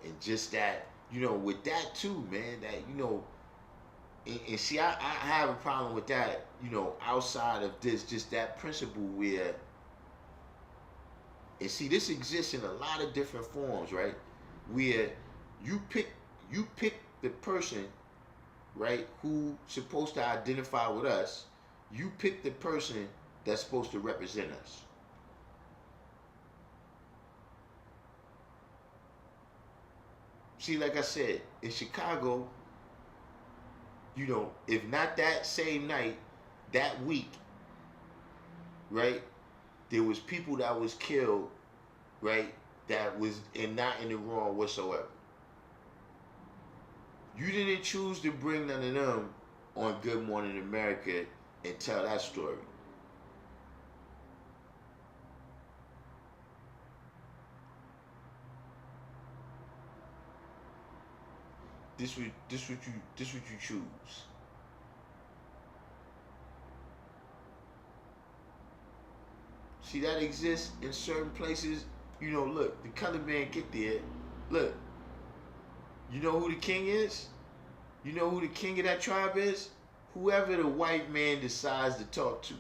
Speaker 1: And just that, with that too, man, that, and see, I have a problem with that, outside of this, just that principle where, and see, this exists in a lot of different forms, right? Where you pick, the person, right, who's supposed to identify with us. You pick the person that's supposed to represent us. See, like I said, in Chicago, if not that same night, that week, right, there was people that was killed, right, that was not in the wrong whatsoever. You didn't choose to bring none of them on Good Morning America and tell that story. This what you choose. See, that exists in certain places. Look, the colored man get there. Look, you know who the king is? You know who the king of that tribe is? Whoever the white man decides to talk to.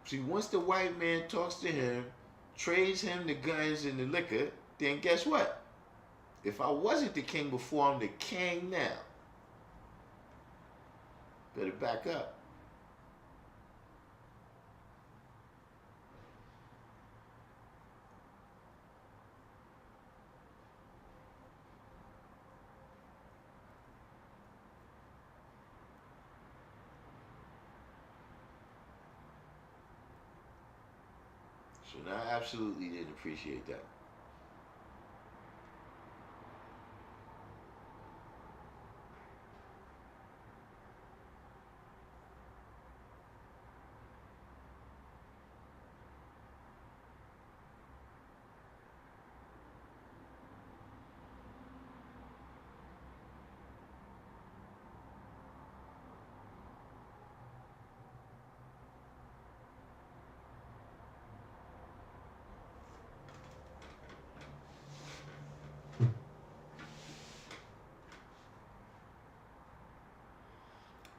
Speaker 1: See, once the white man talks to him, trades him the guns and the liquor, then guess what? If I wasn't the king before, I'm the king now. Better back up. And I absolutely didn't appreciate that.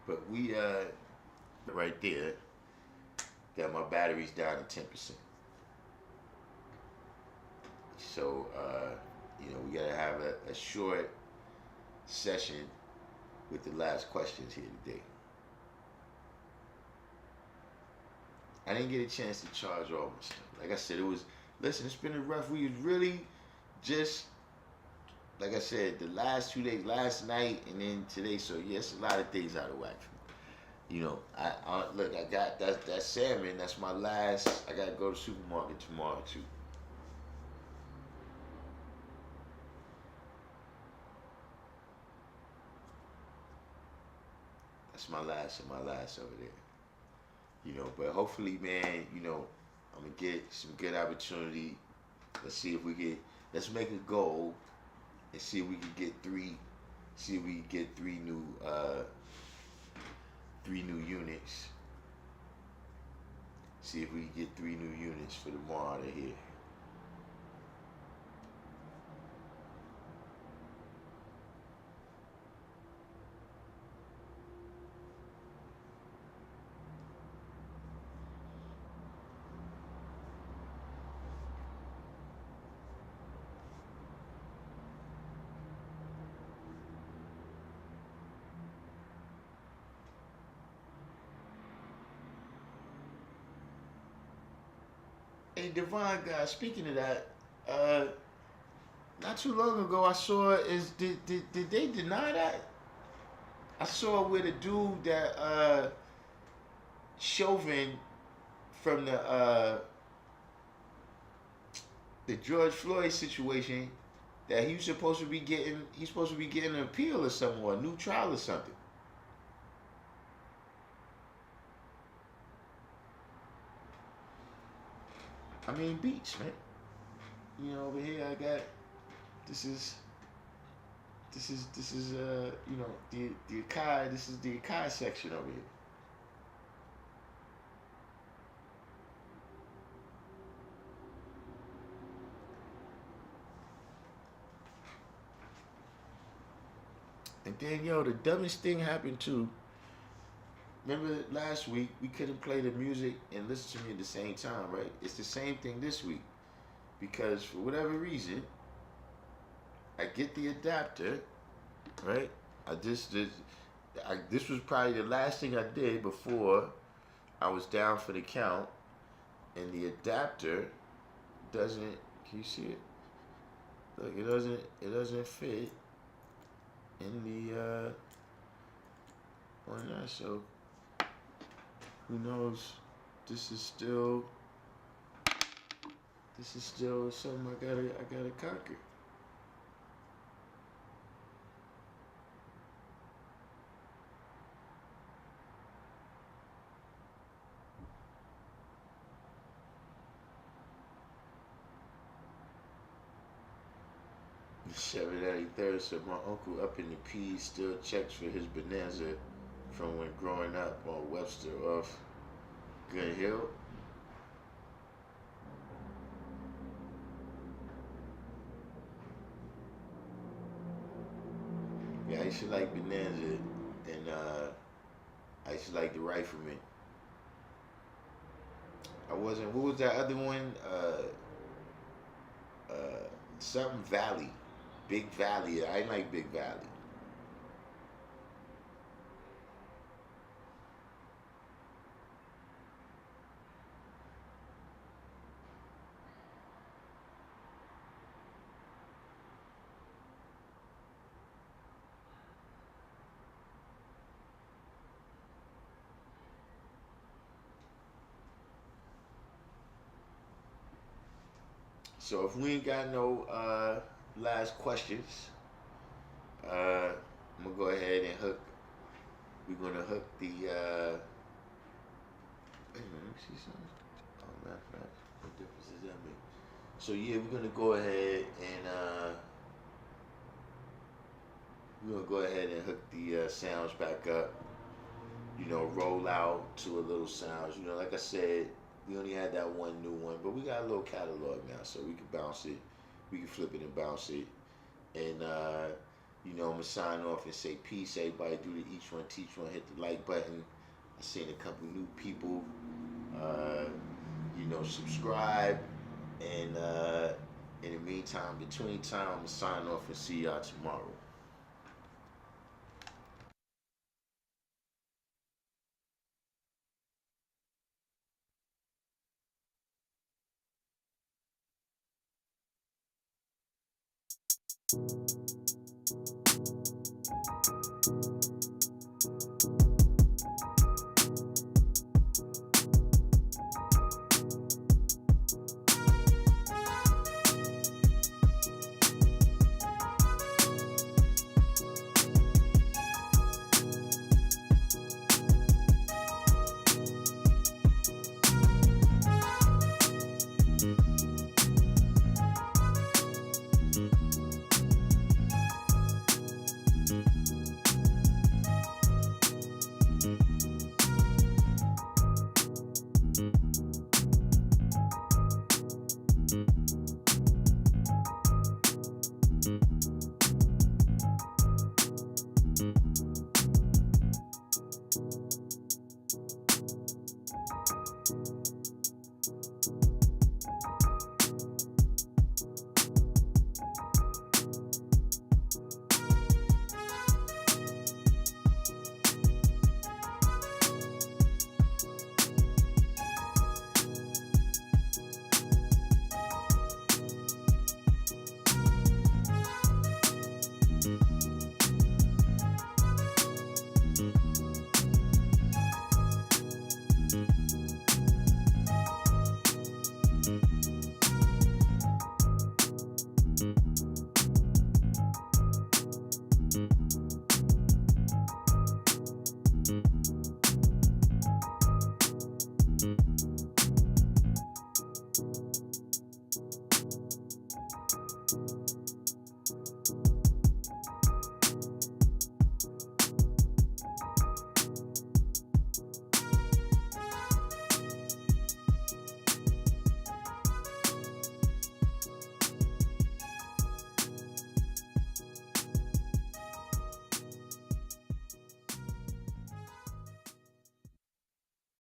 Speaker 1: But we right there got my batteries down to 10%. So we gotta have a short session with the last questions here today. I didn't get a chance to charge all my stuff. Like I said, it's been a rough week. It was really just, like I said, the last 2 days, last night and then today. So yes, a lot of things out of whack for me. Look, I got that salmon. That's my last. I gotta go to the supermarket tomorrow too. That's my last of my last over there. But hopefully, man, I'm gonna get some good opportunity. Let's see if we get. Let's make a goal and see if we can get three. See if we can get three new units. See if we can get 3 new units for tomorrow out of here. Hey, Divine God, speaking of that, not too long ago I saw did they deny that? I saw with a dude that Chauvin from the George Floyd situation that he's supposed to be getting an appeal or something or a new trial or something. I mean, beats, man. Over here I got this is the Akai. This is the Akai section over here. And then the dumbest thing happened too. Remember last week we couldn't play the music and listen to me at the same time, right? It's the same thing this week because for whatever reason, I get the adapter, right? This was probably the last thing I did before I was down for the count, and the adapter doesn't. Can you see it? Look, it doesn't fit in the on that. So who knows? This is still something I gotta conquer. The 783rd said my uncle up in the P's still checks for his bonanza from when growing up on Webster off Good Hill. Yeah, I used to like Bonanza, and I used to like the Rifleman. I wasn't. What was that other one? Something Valley, Big Valley. I like Big Valley. So if we ain't got no last questions, I'm gonna go ahead and hook. We're gonna hook the. Wait a minute, let me see something. Oh, matter of fact, what difference does that make? So yeah, we're gonna go ahead and hook the sounds back up. You know, roll out to a little sounds. You know, like I said, we only had that one new one, but we got a little catalog now, so we can bounce it. We can flip it and bounce it. And you know, I'm gonna sign off and say peace. Everybody do the each one, teach one. Hit the like button. I seen a couple new people. You know, subscribe. And in the meantime, between time, I'm gonna sign off and see y'all tomorrow.